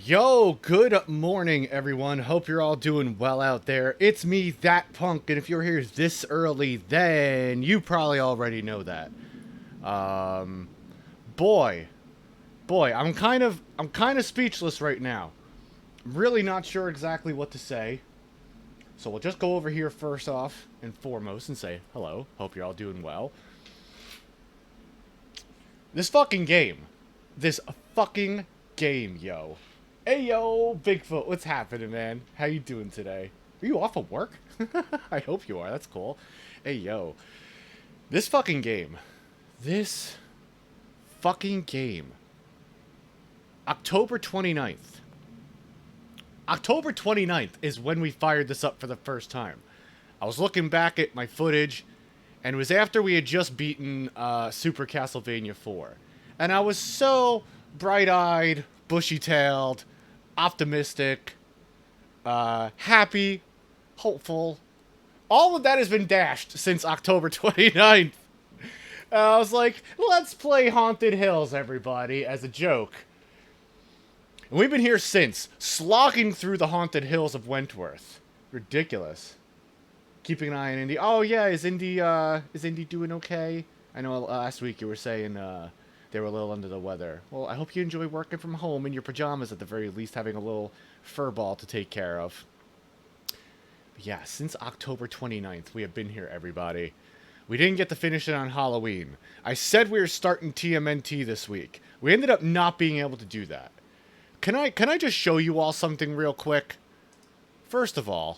Yo, good morning, everyone. Hope you're all doing well out there. It's me, That Punk, and if you're here this early, then you probably already know that. Um, boy, I'm kind of speechless right now. Really not sure exactly what to say. So we'll just go over here first off and foremost and say hello. Hope you're all doing well. This fucking game. This fucking game, yo. Hey, yo, Bigfoot, what's happening, man? How you doing today? Are you off of work? I hope you are. That's cool. Hey, yo. This fucking game. This fucking game. October 29th. October 29th is when we fired this up for the first time. I was looking back at my footage, and it was after we had just beaten Super Castlevania 4. And I was so bright-eyed, bushy-tailed, optimistic, happy, hopeful. All of that has been dashed since October 29th. I was like, let's play Haunted Hills, everybody, as a joke. And we've been here since, slogging through the Haunted Hills of Wentworth. Ridiculous. Keeping an eye on Indy. Oh yeah, is Indy doing okay? I know last week you were saying they were a little under the weather. Well, I hope you enjoy working from home in your pajamas at the very least, having a little fur ball to take care of. But yeah, since October 29th, we have been here, everybody. We didn't get to finish it on Halloween. I said we were starting TMNT this week. We ended up not being able to do that. Can I just show you all something real quick? First of all,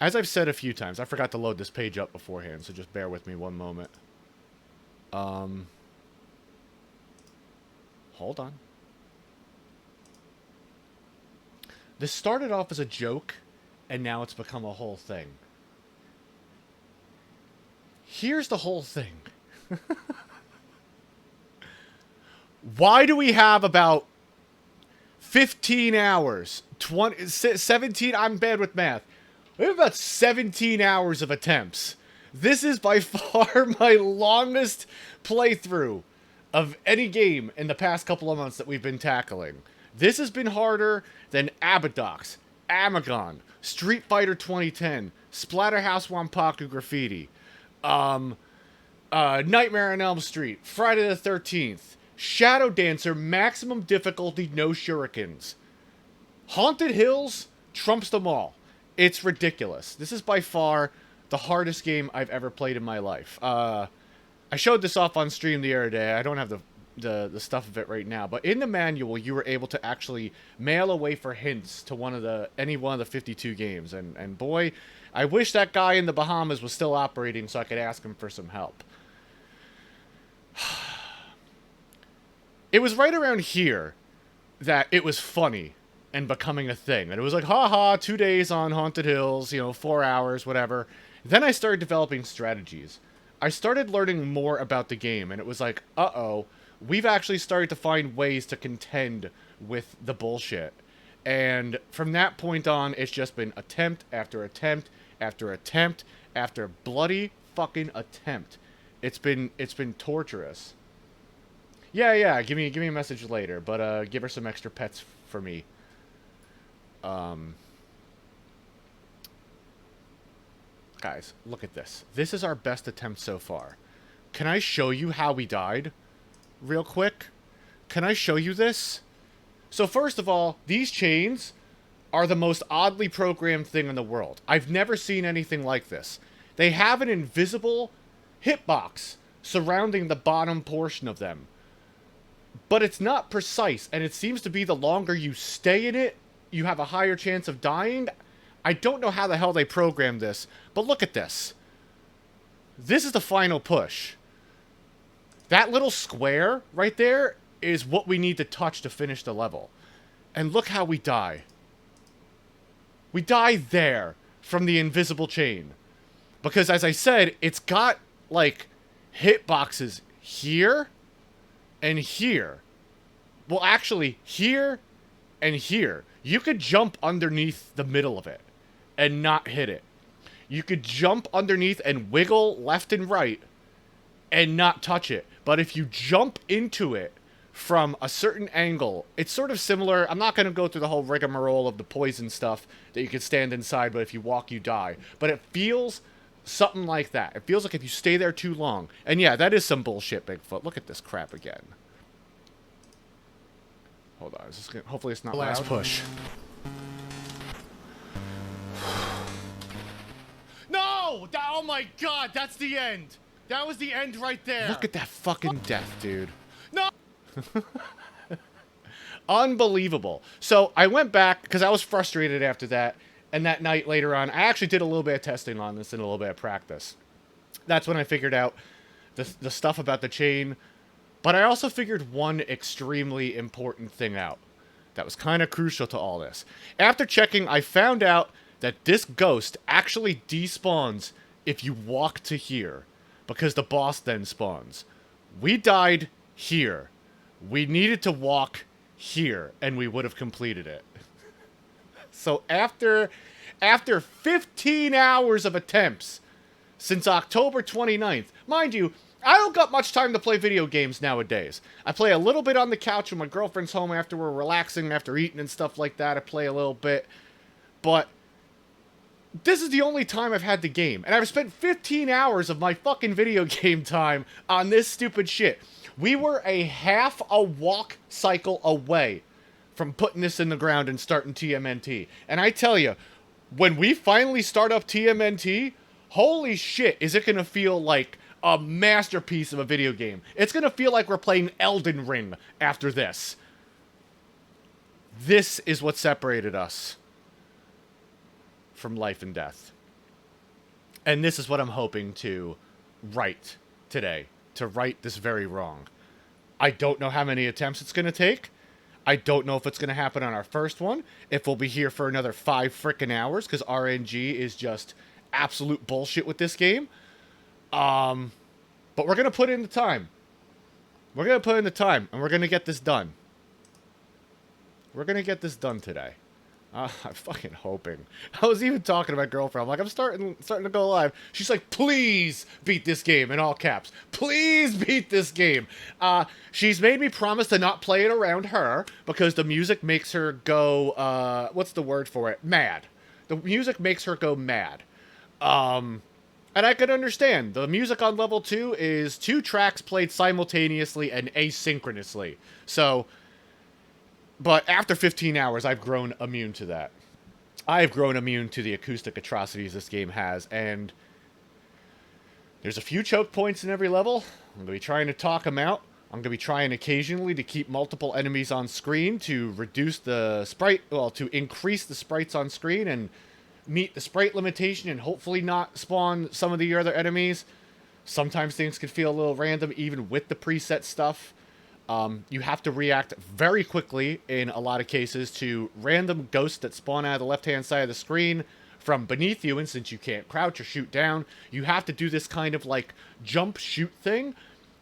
as I've said a few times, I forgot to load this page up beforehand, so just bear with me one moment. Hold on. This started off as a joke, and now it's become a whole thing. Here's the whole thing. Why do we have about 15 hours, 17, I'm bad with math. We have about 17 hours of attempts. This is by far my longest playthrough of any game in the past couple of months that we've been tackling. This has been harder than Abadox, Amagon, Street Fighter 2010, Splatterhouse Wampaku Graffiti, Nightmare on Elm Street, Friday the 13th, Shadow Dancer, maximum difficulty, no shurikens. Haunted Hills trumps them all. It's ridiculous. This is by far the hardest game I've ever played in my life. I showed this off on stream the other day. I don't have the stuff of it right now, but in the manual you were able to actually mail away for hints to any one of the 52 games, and boy, I wish that guy in the Bahamas was still operating so I could ask him for some help. It was right around here that it was funny and becoming a thing. And it was like, haha, 2 days on Haunted Hills, 4 hours, whatever. Then I started developing strategies. I started learning more about the game, and it was like, uh-oh, we've actually started to find ways to contend with the bullshit. And from that point on, it's just been attempt after attempt after attempt after bloody fucking attempt. It's been torturous. Yeah, give me a message later, but give her some extra pets for me. Guys, look at this. This is our best attempt so far. Can I show you how we died? Real quick? Can I show you this? So first of all, these chains are the most oddly programmed thing in the world. I've never seen anything like this. They have an invisible hitbox surrounding the bottom portion of them. But it's not precise, and it seems to be the longer you stay in it, you have a higher chance of dying. I don't know how the hell they programmed this, but look at this. This is the final push. That little square right there is what we need to touch to finish the level. And look how we die. We die there from the invisible chain. Because as I said, it's got, like, hitboxes here and here. Well, actually, here and here. You could jump underneath the middle of it and not hit it. You could jump underneath and wiggle left and right and not touch it. But if you jump into it from a certain angle. It's sort of similar. I'm not going to go through the whole rigmarole of the poison stuff that you can stand inside, but if you walk, you die. But it feels something like that. It feels like if you stay there too long. And yeah, that is some bullshit, Bigfoot. Look at this crap again. Hold on. Hopefully it's not loud. Last push. No! Oh my god, that's the end. That was the end right there. Look at that fucking death, dude. No! Unbelievable. So I went back because I was frustrated after that. And that night later on, I actually did a little bit of testing on this and a little bit of practice. That's when I figured out the stuff about the chain. But I also figured one extremely important thing out that was kind of crucial to all this. After checking, I found out that this ghost actually despawns if you walk to here, because the boss then spawns. We died here. We needed to walk here, and we would have completed it. So after 15 hours of attempts since October 29th, mind you, I don't got much time to play video games nowadays. I play a little bit on the couch when my girlfriend's home after we're relaxing, after eating and stuff like that. I play a little bit. But this is the only time I've had the game. And I've spent 15 hours of my fucking video game time on this stupid shit. We were a half a walk cycle away from putting this in the ground and starting TMNT. And I tell you, when we finally start up TMNT, holy shit, is it going to feel like a masterpiece of a video game. It's going to feel like we're playing Elden Ring after this. This is what separated us from life and death. And this is what I'm hoping to right today. To right this very wrong. I don't know how many attempts it's going to take. I don't know if it's going to happen on our first one. If we'll be here for another 5 frickin' hours. Because RNG is just absolute bullshit with this game. But we're going to put in the time. We're going to put in the time, and we're going to get this done. We're going to get this done today. I'm fucking hoping. I was even talking to my girlfriend. I'm like, I'm starting to go live. She's like, please beat this game, in all caps. Please beat this game. She's made me promise to not play it around her, because the music makes her go, what's the word for it? Mad. The music makes her go mad. And I could understand. The music on level 2 is 2 tracks played simultaneously and asynchronously. So, but after 15 hours, I've grown immune to that. I've grown immune to the acoustic atrocities this game has, and there's a few choke points in every level. I'm going to be trying to talk them out. I'm going to be trying occasionally to keep multiple enemies on screen to reduce the sprite, well, to increase the sprites on screen and meet the sprite limitation and hopefully not spawn some of the other enemies. Sometimes things can feel a little random even with the preset stuff. You have to react very quickly in a lot of cases to random ghosts that spawn out of the left-hand side of the screen from beneath you, and since you can't crouch or shoot down, you have to do this kind of like jump shoot thing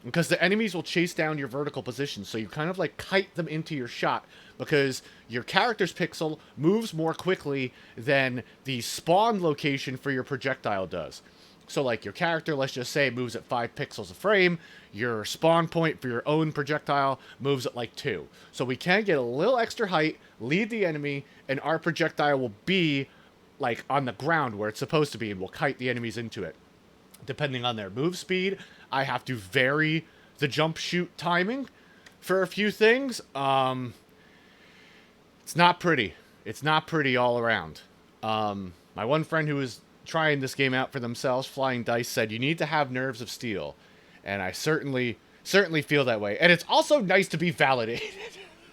because the enemies will chase down your vertical position, so you kind of like kite them into your shot because your character's pixel moves more quickly than the spawn location for your projectile does. So like your character, let's just say, moves at 5 pixels a frame. Your spawn point for your own projectile moves at like 2. So we can get a little extra height, lead the enemy, and our projectile will be like on the ground where it's supposed to be, and we'll kite the enemies into it. Depending on their move speed, I have to vary the jump shoot timing for a few things. It's not pretty. It's not pretty all around. My one friend who was trying this game out for themselves, Flying Dice, said you need to have nerves of steel. And I certainly feel that way. And it's also nice to be validated.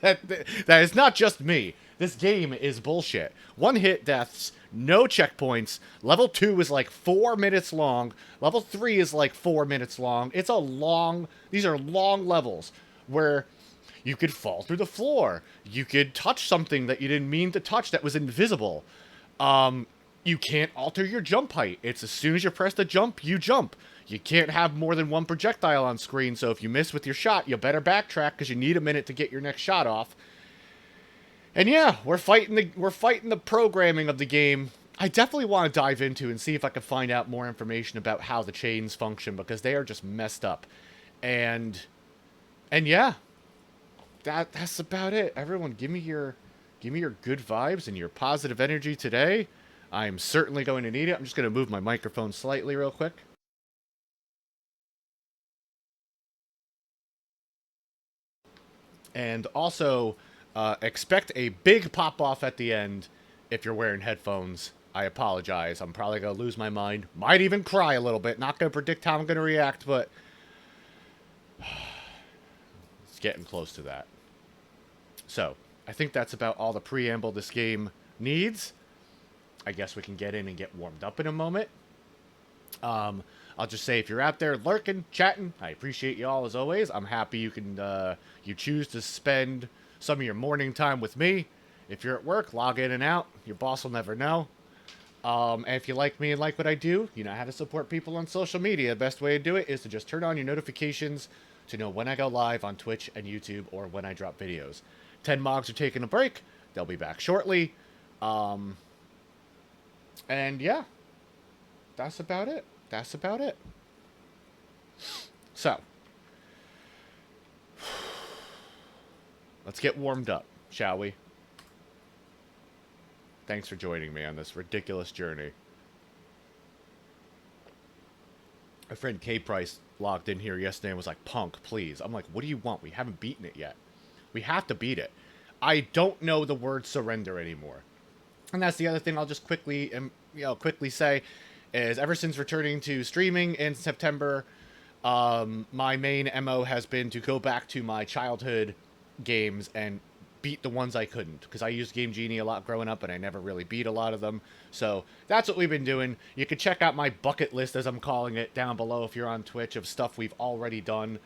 that is not just me. This game is bullshit. 1-hit deaths, no checkpoints. Level 2 is like 4 minutes long. Level 3 is like 4 minutes long. These are long levels where you could fall through the floor. You could touch something that you didn't mean to touch that was invisible. You can't alter your jump height. It's as soon as you press the jump, you jump. You can't have more than one projectile on screen, so if you miss with your shot, you better backtrack because you need a minute to get your next shot off. And yeah, we're fighting the programming of the game. I definitely want to dive into and see if I can find out more information about how the chains function because they are just messed up. And yeah, that's about it. Everyone, give me your good vibes and your positive energy today. I'm certainly going to need it. I'm just going to move my microphone slightly real quick. And also, expect a big pop-off at the end if you're wearing headphones. I apologize. I'm probably going to lose my mind. Might even cry a little bit. Not going to predict how I'm going to react, but it's getting close to that. So, I think that's about all the preamble this game needs. I guess we can get in and get warmed up in a moment. I'll just say, if you're out there lurking, chatting, I appreciate you all as always. I'm happy you can you choose to spend some of your morning time with me. If you're at work, log in and out. Your boss will never know. And if you like me and like what I do, you know how to support people on social media. The best way to do it is to just turn on your notifications to know when I go live on Twitch and YouTube or when I drop videos. 10 Mogs are taking a break. They'll be back shortly. And yeah, that's about it. That's about it. So, let's get warmed up, shall we? Thanks for joining me on this ridiculous journey. My friend K Price logged in here yesterday and was like, "Punk, please." I'm like, "What do you want? We haven't beaten it yet. We have to beat it." I don't know the word surrender anymore. And that's the other thing I'll just quickly say is, ever since returning to streaming in September, my main MO has been to go back to my childhood games and beat the ones I couldn't, because I used Game Genie a lot growing up and I never really beat a lot of them. So that's what we've been doing. You can check out my bucket list, as I'm calling it, down below if you're on Twitch, of stuff we've already done.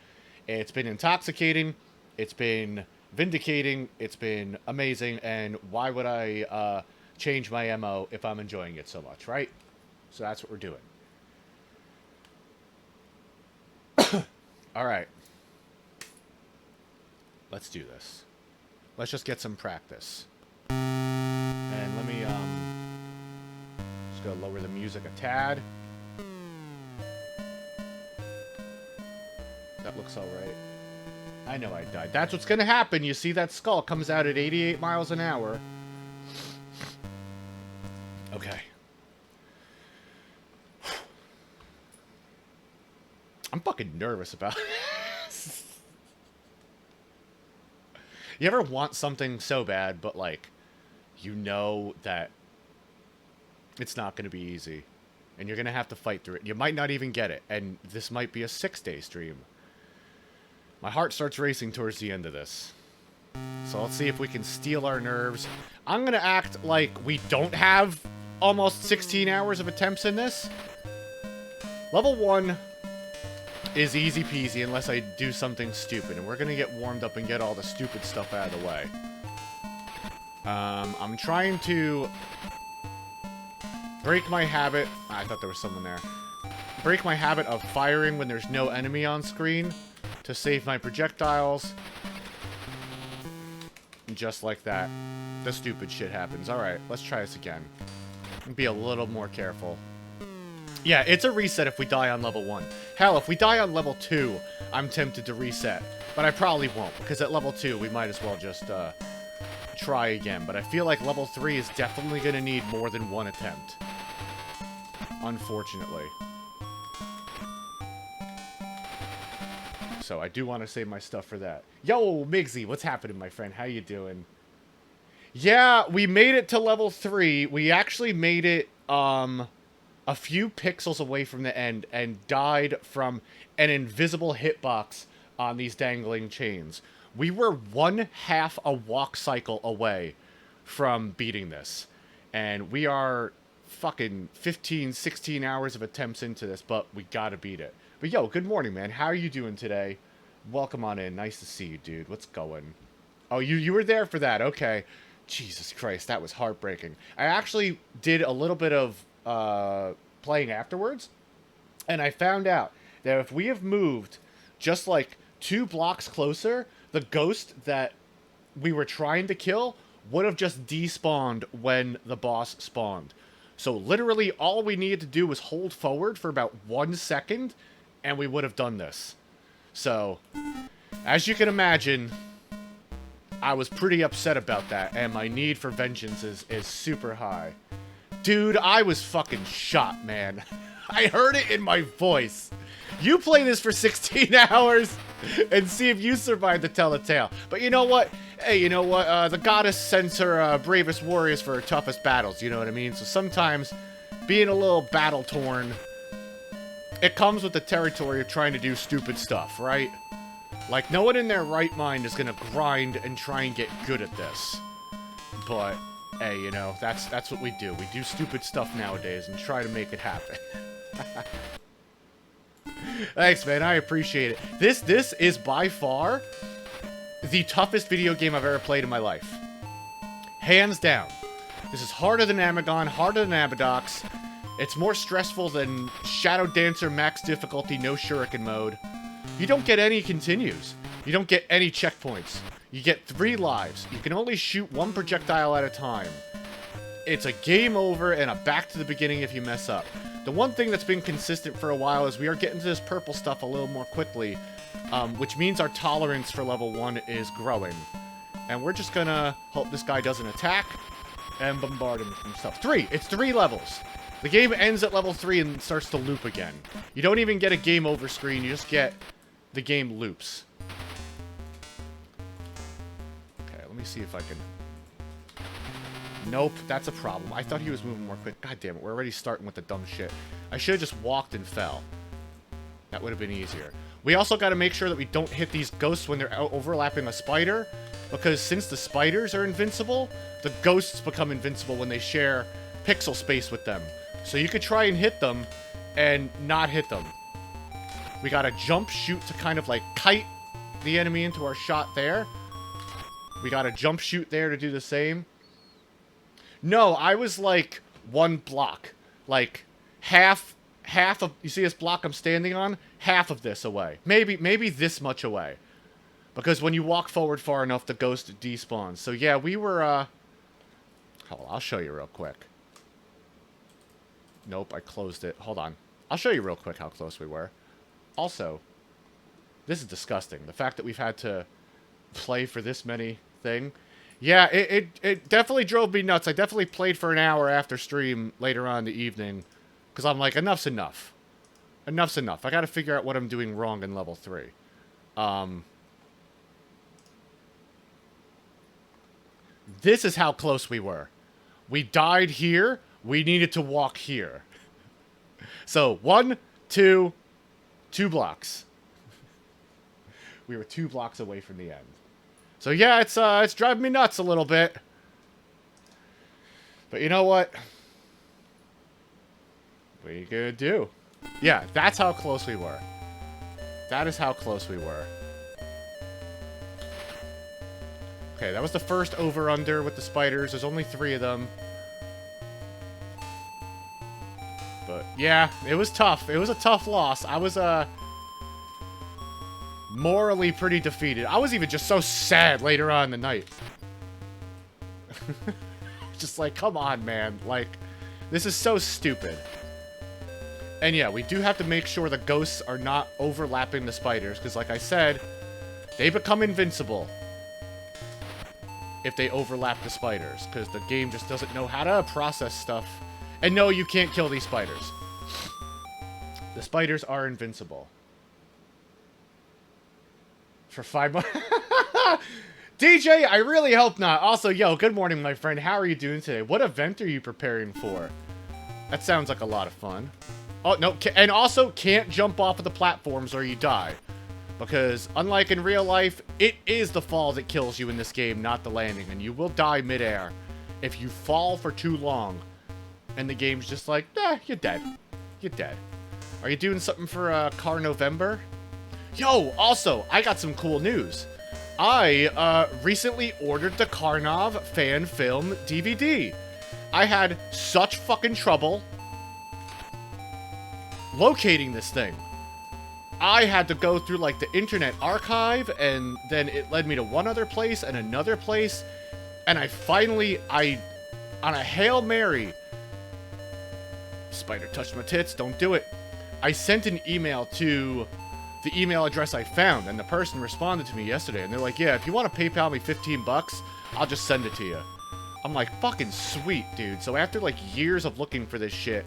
It's been intoxicating, it's been vindicating, it's been amazing, and why would I change my MO if I'm enjoying it so much, right? So that's what we're doing. All right. Let's do this. Let's just get some practice. And let me, just go lower the music a tad. That looks alright. I know I died. That's what's gonna happen. You see that skull comes out at 88 miles an hour. Okay. I'm fucking nervous about it. You ever want something so bad, but, like, you know that it's not going to be easy, and you're going to have to fight through it. You might not even get it, and this might be a 6-day stream. My heart starts racing towards the end of this. So let's see if we can steel our nerves. I'm going to act like we don't have almost 16 hours of attempts in this. Level 1 is easy peasy unless I do something stupid, and we're gonna get warmed up and get all the stupid stuff out of the way. I'm trying to break my habit. I thought there was someone there. Break my habit of firing when there's no enemy on screen to save my projectiles. And just like that, the stupid shit happens. Alright, let's try this again. Be a little more careful. Yeah, it's a reset if we die on level 1. Hell, if we die on level 2, I'm tempted to reset. But I probably won't, because at level 2, we might as well just, try again. But I feel like level 3 is definitely going to need more than one attempt. Unfortunately. So I do want to save my stuff for that. Yo, Migsy, what's happening, my friend? How you doing? Yeah, we made it to level 3. We actually made it, a few pixels away from the end and died from an invisible hitbox on these dangling chains. We were 1/2 a walk cycle away from beating this. And we are fucking 15, 16 hours of attempts into this, but we gotta beat it. But yo, good morning, man. How are you doing today? Welcome on in. Nice to see you, dude. What's going? Oh, you were there for that. Okay. Jesus Christ, that was heartbreaking. I actually did a little bit of playing afterwards, and I found out that if we have moved just like 2 blocks closer, the ghost that we were trying to kill would have just despawned when the boss spawned. So literally all we needed to do was hold forward for about 1 second, and we would have done this. So, as you can imagine, I was pretty upset about that, and my need for vengeance is super high. Dude, I was fucking shot, man. I heard it in my voice. You play this for 16 hours and see if you survive to tell the tale. But you know what? Hey, you know what? The goddess sends her bravest warriors for her toughest battles, you know what I mean? So sometimes being a little battle-torn, it comes with the territory of trying to do stupid stuff, right? Like, no one in their right mind is gonna grind and try and get good at this. But, hey, you know, that's what we do. We do stupid stuff nowadays and try to make it happen. Thanks, man. I appreciate it. This is by far the toughest video game I've ever played in my life. Hands down. This is harder than Amagon, harder than Abadox. It's more stressful than Shadow Dancer max difficulty, no shuriken mode. You don't get any continues. You don't get any checkpoints. You get 3 lives. You can only shoot 1 projectile at a time. It's a game over and a back to the beginning if you mess up. The one thing that's been consistent for a while is we are getting to this purple stuff a little more quickly, which means our tolerance for level 1 is growing. And we're just gonna hope this guy doesn't attack and bombard him from stuff. 3! It's 3 levels. The game ends at level 3 and starts to loop again. You don't even get a game over screen, you just get the game loops. Okay, let me see if I can... Nope, that's a problem. I thought he was moving more quick. God damn it, we're already starting with the dumb shit. I should have just walked and fell. That would have been easier. We also got to make sure that we don't hit these ghosts when they're overlapping a spider, because since the spiders are invincible, the ghosts become invincible when they share pixel space with them. So you could try and hit them and not hit them. We got to jump shoot to kind of like kite the enemy into our shot there. We got to jump shoot there to do the same. No, I was like 1 block. Like half of, you see this block I'm standing on? Half of this away. Maybe this much away. Because when you walk forward far enough, the ghost despawns. So yeah, we were, hold on, I'll show you real quick. Nope, I closed it. Hold on. I'll show you real quick how close we were. Also, this is disgusting. The fact that we've had to play for this many thing. Yeah, it definitely drove me nuts. I definitely played for an hour after stream later on in the evening. Because I'm like, enough's enough. Enough's enough. I gotta figure out what I'm doing wrong in level 3. This is how close we were. We died here. We needed to walk here. So, 1, 2, 2 blocks. We were 2 blocks away from the end. So yeah, it's driving me nuts a little bit. But you know what? What are you gonna do? Yeah, that's how close we were. That is how close we were. Okay, that was the first over-under with the spiders. There's only 3 of them. But yeah, it was tough. It was a tough loss. I was, morally pretty defeated. I was even just so sad later on in the night. Just like, come on, man. Like, this is so stupid. And yeah, we do have to make sure the ghosts are not overlapping the spiders, because like I said, they become invincible if they overlap the spiders, because the game just doesn't know how to process stuff. And no, you can't kill these spiders. The spiders are invincible. For 5 months. DJ, I really hope not. Also, yo, good morning, my friend. How are you doing today? What event are you preparing for? That sounds like a lot of fun. Oh, no. And also, can't jump off of the platforms or you die. Because, unlike in real life, it is the fall that kills you in this game, not the landing. And you will die midair if you fall for too long. And the game's just like, you're dead. You're dead. Are you doing something for Car November? Yo, also, I got some cool news. I recently ordered the Karnov fan film DVD. I had such fucking trouble locating this thing. I had to go through like the Internet Archive, and then it led me to one other place and another place, and I finally, on a Hail Mary, spider touched my tits, don't do it. I sent an email to the email address I found, and the person responded to me yesterday, and they're like, yeah, if you want to PayPal me 15 bucks, I'll just send it to you. I'm like, fucking sweet, dude. So after, like, years of looking for this shit,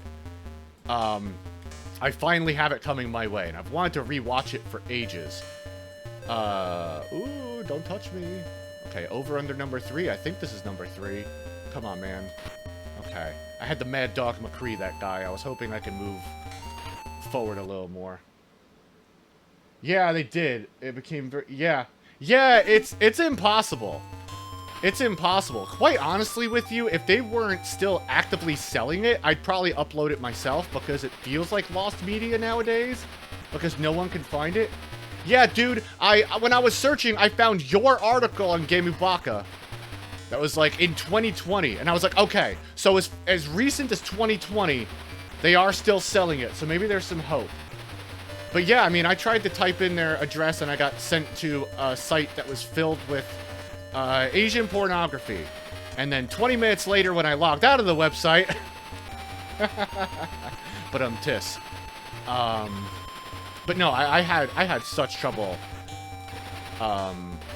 I finally have it coming my way, and I've wanted to rewatch it for ages. Ooh, don't touch me. Okay, over under number 3. I think this is number 3. Come on, man. Okay. I had the Mad Dog McCree, that guy. I was hoping I could move forward a little more. Yeah, they did. It became very... Yeah. Yeah, it's impossible. It's impossible. Quite honestly with you, if they weren't still actively selling it, I'd probably upload it myself because it feels like lost media nowadays. Because no one can find it. Yeah, dude, when I was searching, I found your article on Gamubaka. That was like in 2020. And I was like, okay, so as recent as 2020, they are still selling it. So maybe there's some hope. But yeah, I mean, I tried to type in their address and I got sent to a site that was filled with Asian pornography. And then 20 minutes later when I logged out of the website... but tis. But no, I had such trouble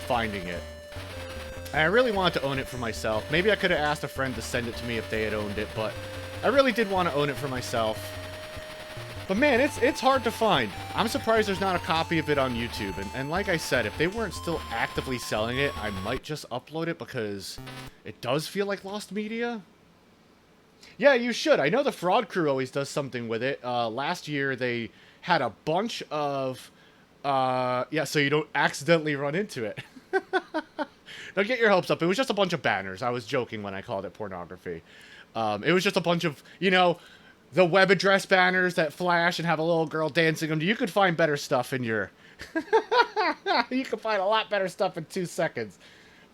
finding it. And I really wanted to own it for myself. Maybe I could have asked a friend to send it to me if they had owned it, but I really did want to own it for myself. But man, it's hard to find. I'm surprised there's not a copy of it on YouTube. And like I said, if they weren't still actively selling it, I might just upload it because it does feel like lost media. Yeah, you should. I know the Fraud Crew always does something with it. Last year, they had a bunch of... yeah, so you don't accidentally run into it. Don't get your hopes up. It was just a bunch of banners. I was joking when I called it pornography. It was just a bunch of, you know... the web address banners that flash and have a little girl dancing them. You could find better stuff in your... you could find a lot better stuff in 2 seconds.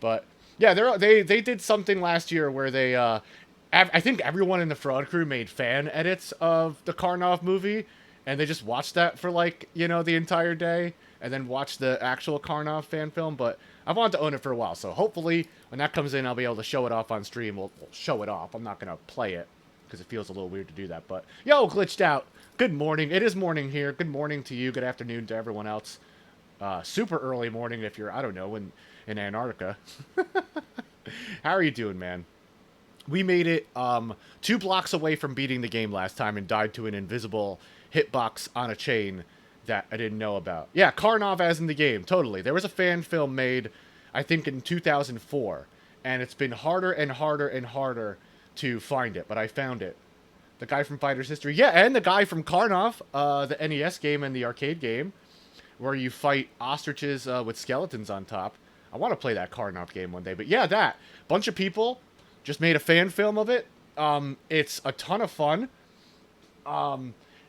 But, yeah, they did something last year where they... I think everyone in the Fraud Crew made fan edits of the Karnov movie. And they just watched that for, like, you know, the entire day. And then watched the actual Karnov fan film. But I've wanted to own it for a while. So hopefully, when that comes in, I'll be able to show it off on stream. We'll show it off. I'm not going to play it. Because it feels a little weird to do that. But, yo, glitched out. Good morning. It is morning here. Good morning to you. Good afternoon to everyone else. Super early morning if you're, I don't know, in Antarctica. How are you doing, man? We made it 2 blocks away from beating the game last time and died to an invisible hitbox on a chain that I didn't know about. Yeah, Karnov as in the game. Totally. There was a fan film made, I think, in 2004. And it's been harder and harder and harder to find it, but I found it. The guy from Fighter's History. Yeah, and the guy from Karnov, the NES game and the arcade game, where you fight ostriches with skeletons on top. I want to play that Karnov game one day, but yeah, that. Bunch of people just made a fan film of it. It's a ton of fun.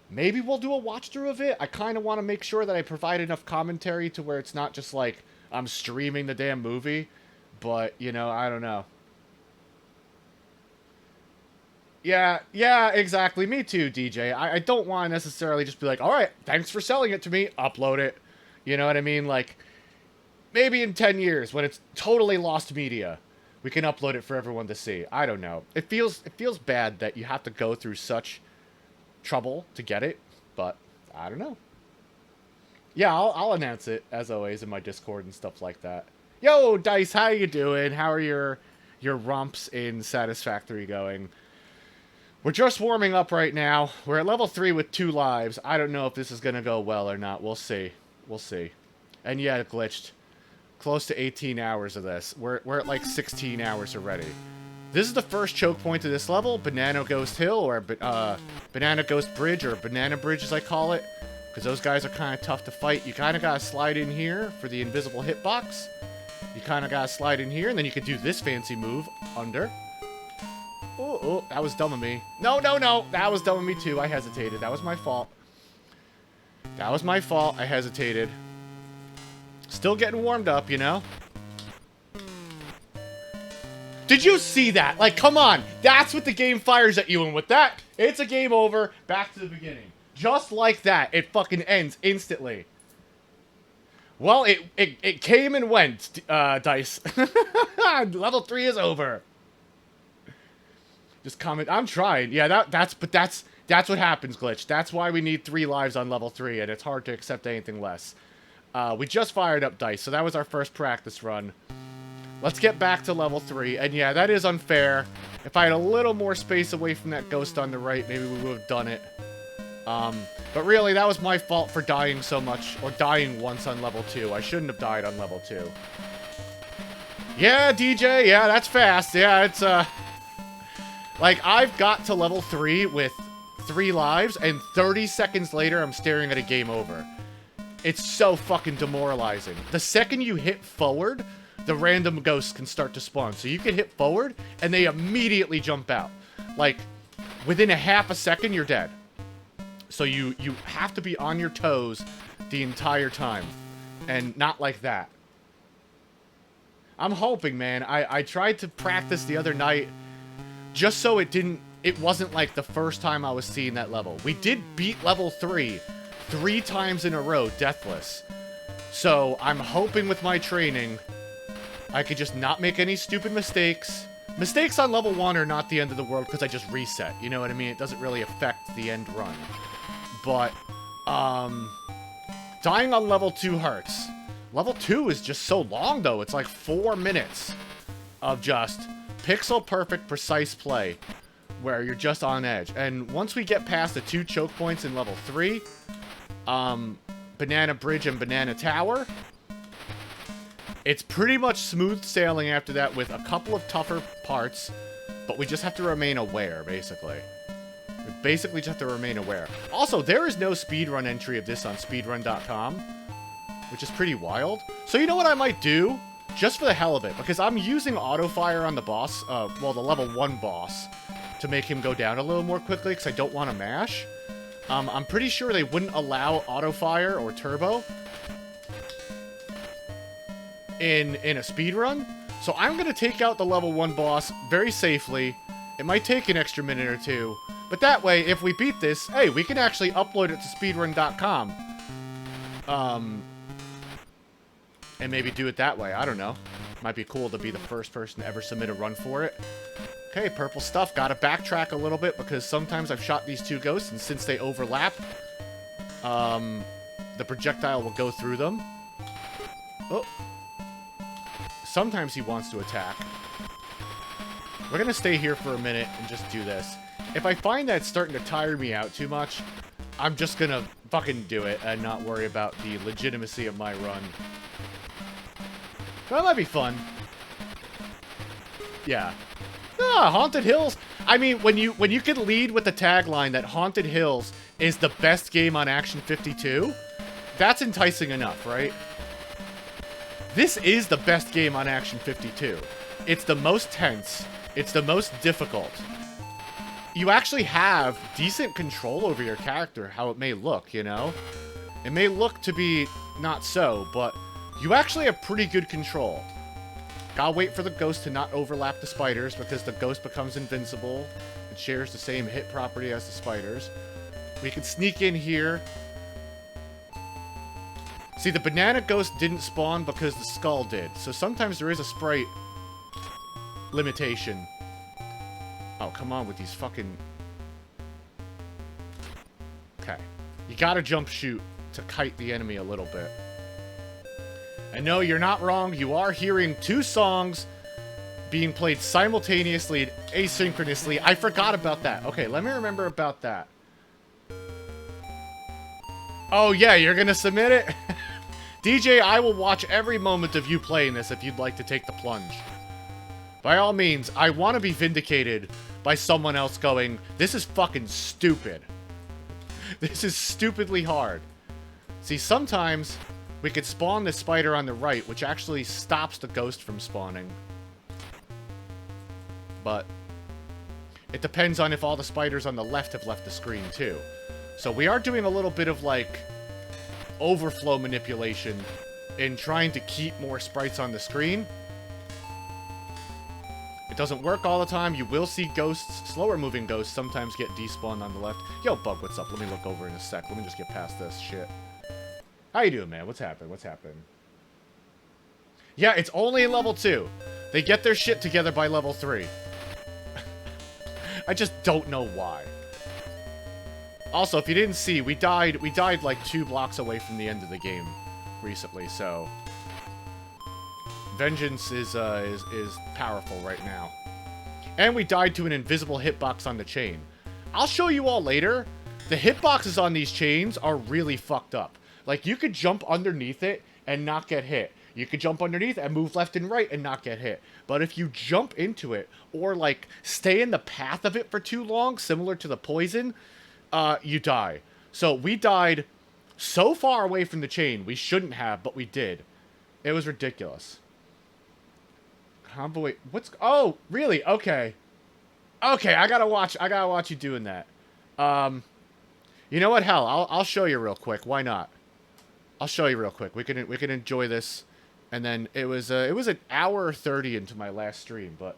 Maybe we'll do a watch through of it. I kind of want to make sure that I provide enough commentary to where it's not just like I'm streaming the damn movie, but, you know, I don't know. Yeah, exactly. Me too, DJ. I don't want to necessarily just be like, all right, thanks for selling it to me. Upload it. You know what I mean? Like, maybe in 10 years when it's totally lost media, we can upload it for everyone to see. I don't know. It feels bad that you have to go through such trouble to get it, but I don't know. Yeah, I'll announce it, as always, in my Discord and stuff like that. Yo, Dice, how you doing? How are your romps in Satisfactory going? We're just warming up right now. We're at level 3 with 2 lives. I don't know if this is going to go well or not. We'll see. We'll see. And yeah, it glitched. Close to 18 hours of this. We're at like 16 hours already. This is the first choke point to this level. Banana Ghost Hill, or Banana Ghost Bridge, or Banana Bridge as I call it. Because those guys are kind of tough to fight. You kind of got to slide in here for the invisible hitbox. You kind of got to slide in here, and then you can do this fancy move under. Oh, that was dumb of me. No. That was dumb of me, too. I hesitated. That was my fault. That was my fault. I hesitated. Still getting warmed up, you know? Did you see that? Like, come on. That's what the game fires at you. And with that, it's a game over. Back to the beginning. Just like that, it fucking ends instantly. Well, it came and went, Dice. Level 3 is over. Just comment. I'm trying. Yeah, that's That's what happens, Glitch. That's why we need 3 lives on level 3, and it's hard to accept anything less. We just fired up dice, so that was our first practice run. Let's get back to level 3, and yeah, that is unfair. If I had a little more space away from that ghost on the right, maybe we would have done it. But really, that was my fault for dying so much, or dying once on level 2. I shouldn't have died on level 2. Yeah, DJ, yeah, that's fast. Yeah, it's, like, I've got to level 3 with 3 lives, and 30 seconds later, I'm staring at a game over. It's so fucking demoralizing. The second you hit forward, the random ghosts can start to spawn. So you can hit forward, and they immediately jump out. Like, within a half a second, you're dead. So you have to be on your toes the entire time. And not like that. I'm hoping, man. I tried to practice the other night just so it wasn't like the first time I was seeing that level. We did beat level 3 3 times in a row, deathless. So I'm hoping with my training, I could just not make any stupid mistakes. Mistakes on level 1 are not the end of the world because I just reset. You know what I mean? It doesn't really affect the end run. But, dying on level 2 hurts. Level 2 is just so long, though. It's like 4 minutes of just pixel-perfect, precise play where you're just on edge. And once we get past the 2 choke points in level 3, Banana Bridge and Banana Tower, it's pretty much smooth sailing after that with a couple of tougher parts, but we just have to remain aware, basically. We basically just have to remain aware. Also, there is no speedrun entry of this on speedrun.com. Which is pretty wild. So you know what I might do? Just for the hell of it. Because I'm using auto-fire on the boss, well, the level 1 boss, to make him go down a little more quickly, because I don't want to mash. I'm pretty sure they wouldn't allow auto-fire or turbo in a speedrun. So I'm going to take out the level 1 boss very safely. It might take an extra minute or 2. But that way, if we beat this, hey, we can actually upload it to speedrun.com. And maybe do it that way. I don't know. Might be cool to be the first person to ever submit a run for it. Okay, purple stuff. Gotta backtrack a little bit because sometimes I've shot these 2 ghosts, and since they overlap, the projectile will go through them. Oh. Sometimes he wants to attack. We're gonna stay here for a minute and just do this. If I find that it's starting to tire me out too much, I'm just gonna fucking do it and not worry about the legitimacy of my run. That might be fun. Yeah. Ah, Haunted Hills. I mean, when you can lead with the tagline that Haunted Hills is the best game on Action 52, that's enticing enough, right? This is the best game on Action 52. It's the most tense. It's the most difficult. You actually have decent control over your character, how it may look, you know? It may look to be not so, but you actually have pretty good control. Gotta wait for the ghost to not overlap the spiders, because the ghost becomes invincible. It shares the same hit property as the spiders. We can sneak in here. See, the banana ghost didn't spawn because the skull did. So sometimes there is a sprite limitation. Oh, come on with these fucking... Okay. You gotta jump shoot to kite the enemy a little bit. And no, you're not wrong. You are hearing 2 songs being played simultaneously and asynchronously. I forgot about that. Okay, let me remember about that. Oh, yeah, you're gonna submit it? DJ, I will watch every moment of you playing this if you'd like to take the plunge. By all means, I want to be vindicated by someone else going, this is fucking stupid. This is stupidly hard. See, sometimes we could spawn this spider on the right, which actually stops the ghost from spawning. But it depends on if all the spiders on the left have left the screen, too. So we are doing a little bit of, like, overflow manipulation in trying to keep more sprites on the screen. It doesn't work all the time. You will see ghosts, slower moving ghosts, sometimes get despawned on the left. Yo, Bug, what's up? Let me look over in a sec. Let me just get past this shit. How you doing, man? What's happening? What's happening? Yeah, it's only in level 2. They get their shit together by level 3. I just don't know why. Also, if you didn't see, we died like 2 blocks away from the end of the game recently, so vengeance is powerful right now. And we died to an invisible hitbox on the chain. I'll show you all later. The hitboxes on these chains are really fucked up. Like, you could jump underneath it and not get hit. You could jump underneath and move left and right and not get hit. But if you jump into it, or, like, stay in the path of it for too long, similar to the poison, you die. So, we died so far away from the chain. We shouldn't have, but we did. It was ridiculous. Wait, what's... Oh, really? Okay. Okay, I gotta watch you doing that. You know what? Hell, I'll show you real quick. Why not? I'll show you real quick. We can enjoy this, and then it was an hour 30 into my last stream, but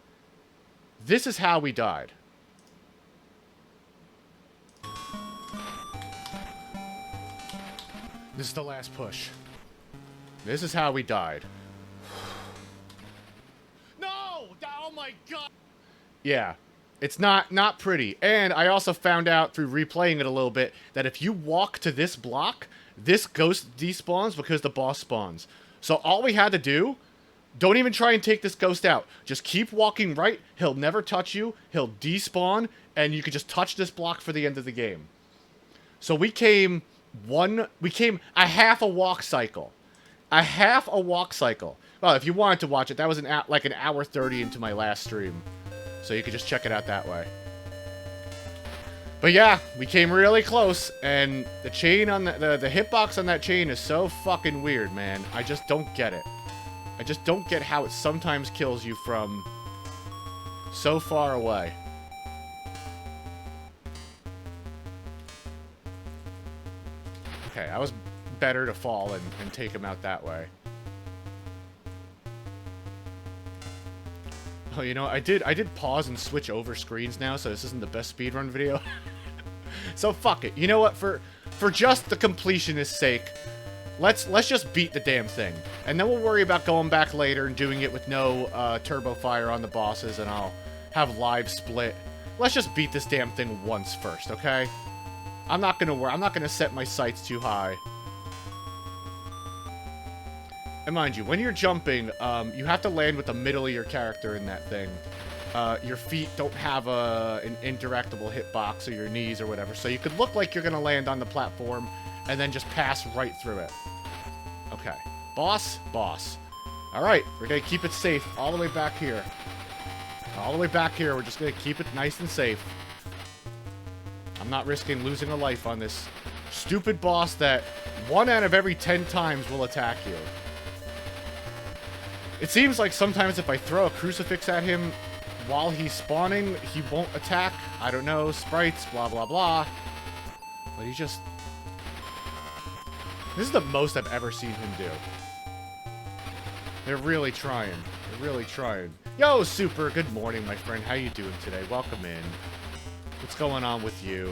this is how we died. This is the last push. This is how we died. No! Oh my god! Yeah. It's not pretty. And I also found out through replaying it a little bit that if you walk to this block, this ghost despawns because the boss spawns. So all we had to do, don't even try and take this ghost out. Just keep walking right. He'll never touch you. He'll despawn, and you can just touch this block for the end of the game. So we came a half a walk cycle. A half a walk cycle. Well, if you wanted to watch it, that was like an hour 30 into my last stream. So you could just check it out that way. But yeah, we came really close, and the chain on the hitbox on that chain is so fucking weird, man. I just don't get it. I just don't get how it sometimes kills you from so far away. Okay, I was better to fall and take him out that way. Oh, you know, I did pause and switch over screens now, so this isn't the best speedrun video. So fuck it. You know what? For just the completionist's sake, let's just beat the damn thing, and then we'll worry about going back later and doing it with no turbo fire on the bosses, and I'll have live split. Let's just beat this damn thing once first, okay? I'm not gonna set my sights too high. And mind you, when you're jumping, you have to land with the middle of your character in that thing. Your feet don't have an interactable hitbox, or your knees or whatever, so you could look like you're gonna land on the platform and then just pass right through it. Okay. Boss? Boss. Alright, we're gonna keep it safe all the way back here. All the way back here, we're just gonna keep it nice and safe. I'm not risking losing a life on this stupid boss that 1 out of every 10 times will attack you. It seems like sometimes if I throw a crucifix at him while he's spawning, he won't attack. I don't know, sprites, blah, blah, blah. But he just... This is the most I've ever seen him do. They're really trying. They're really trying. Yo, Super, good morning, my friend. How you doing today? Welcome in. What's going on with you?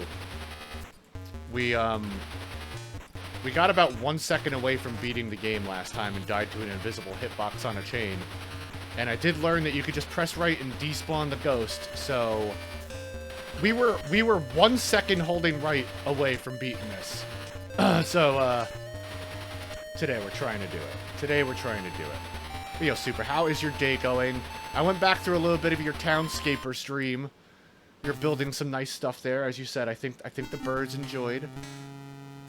We got about 1 second away from beating the game last time and died to an invisible hitbox on a chain. And I did learn that you could just press right and despawn the ghost, so... We were 1 second holding right away from beating this. Today we're trying to do it. Today we're trying to do it. Yo, Super, how is your day going? I went back through a little bit of your Townscaper stream. You're building some nice stuff there, as you said. I think the birds enjoyed.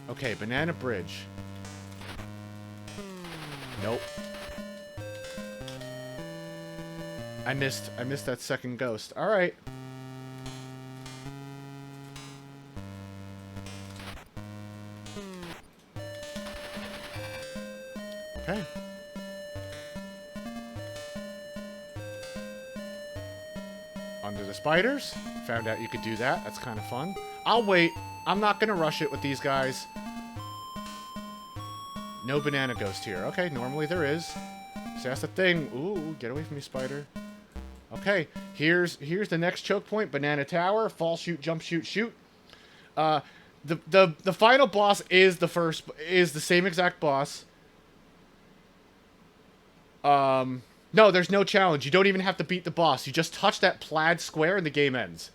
Okay, banana bridge. Nope. I missed that second ghost. All right. Okay. Under the spiders. Found out you could do that. That's kind of fun. I'll wait. I'm not going to rush it with these guys. No banana ghost here. Okay, normally there is. So that's the thing. Ooh, get away from me, spider. Okay, here's the next choke point. Banana tower. Fall, shoot, jump, shoot, shoot. The final boss is the same exact boss. No, there's no challenge. You don't even have to beat the boss. You just touch that plaid square and the game ends.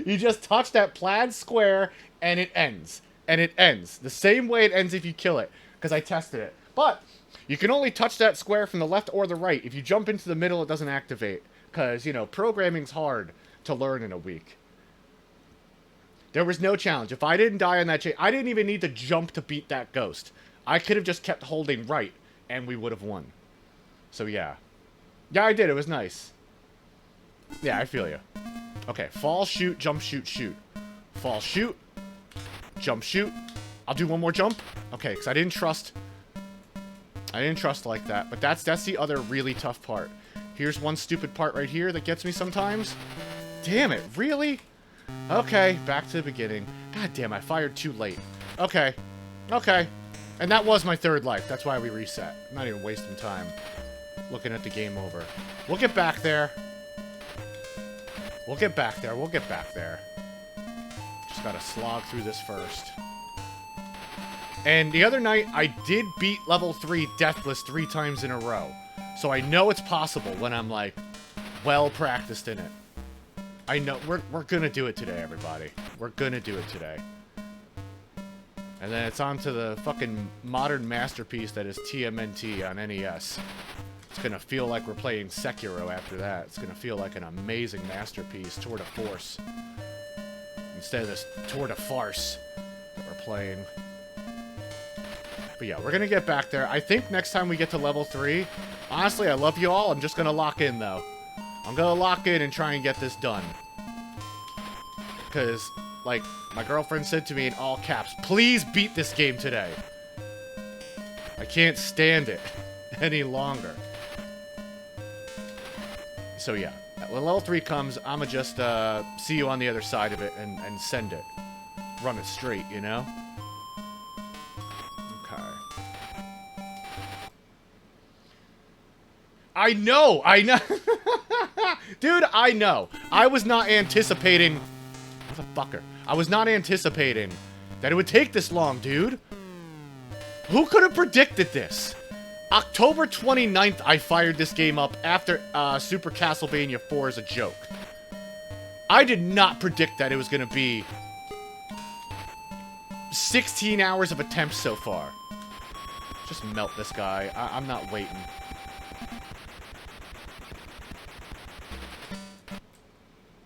You just touch that plaid square, and it ends. And it ends. The same way it ends if you kill it. Because I tested it. But, you can only touch that square from the left or the right. If you jump into the middle, it doesn't activate. Because, you know, programming's hard to learn in a week. There was no challenge. If I didn't die on that chain, I didn't even need to jump to beat that ghost. I could have just kept holding right, and we would have won. So, yeah. Yeah, I did. It was nice. Yeah, I feel you. Okay, fall, shoot, jump, shoot, shoot. Fall, shoot, jump, shoot. I'll do one more jump. Okay, because I didn't trust like that. But that's the other really tough part. Here's one stupid part right here that gets me sometimes. Damn it, really? Okay, back to the beginning. God damn, I fired too late. Okay. Okay. And that was my third life. That's why we reset. I'm not even wasting time looking at the game over. We'll get back there. We'll get back there. We'll get back there. Just gotta slog through this first. And the other night, I did beat level 3 Deathless 3 times in a row. So I know it's possible when I'm, like, well practiced in it. I know, we're gonna do it today, everybody. We're gonna do it today. And then it's on to the fucking modern masterpiece that is TMNT on NES. It's gonna feel like we're playing Sekiro after that. It's gonna feel like an amazing masterpiece, tour de force. Instead of this tour de farce that we're playing. But yeah, we're gonna get back there. I think next time we get to level 3, honestly, I love you all. I'm just gonna lock in, though. I'm gonna lock in and try and get this done. Because, like, my girlfriend said to me in all caps, please beat this game today. I can't stand it any longer. So yeah, when level 3 comes, I'ma just see you on the other side of it and send it. Run it straight, you know? Okay. I know! Dude, I know. I was not anticipating... Motherfucker. I was not anticipating that it would take this long, dude. Who could have predicted this? October 29th, I fired this game up after Super Castlevania 4 as a joke. I did not predict that it was going to be 16 hours of attempts so far. Just melt this guy. I'm not waiting.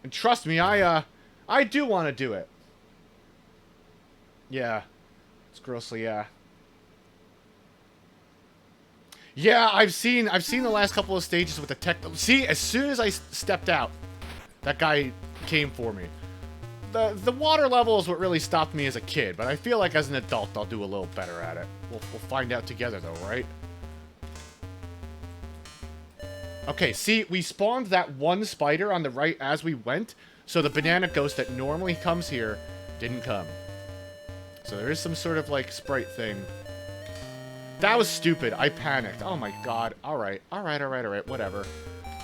And trust me, I do want to do it. Yeah. It's grossly, yeah. Yeah, I've seen the last couple of stages with the tech. See, as soon as I stepped out, that guy came for me. The water level is what really stopped me as a kid, but I feel like as an adult I'll do a little better at it. We'll find out together though, right? Okay, see, we spawned that one spider on the right as we went, so the banana ghost that normally comes here didn't come. So there is some sort of, like, sprite thing. That was stupid. I panicked. Oh my god. Alright, whatever.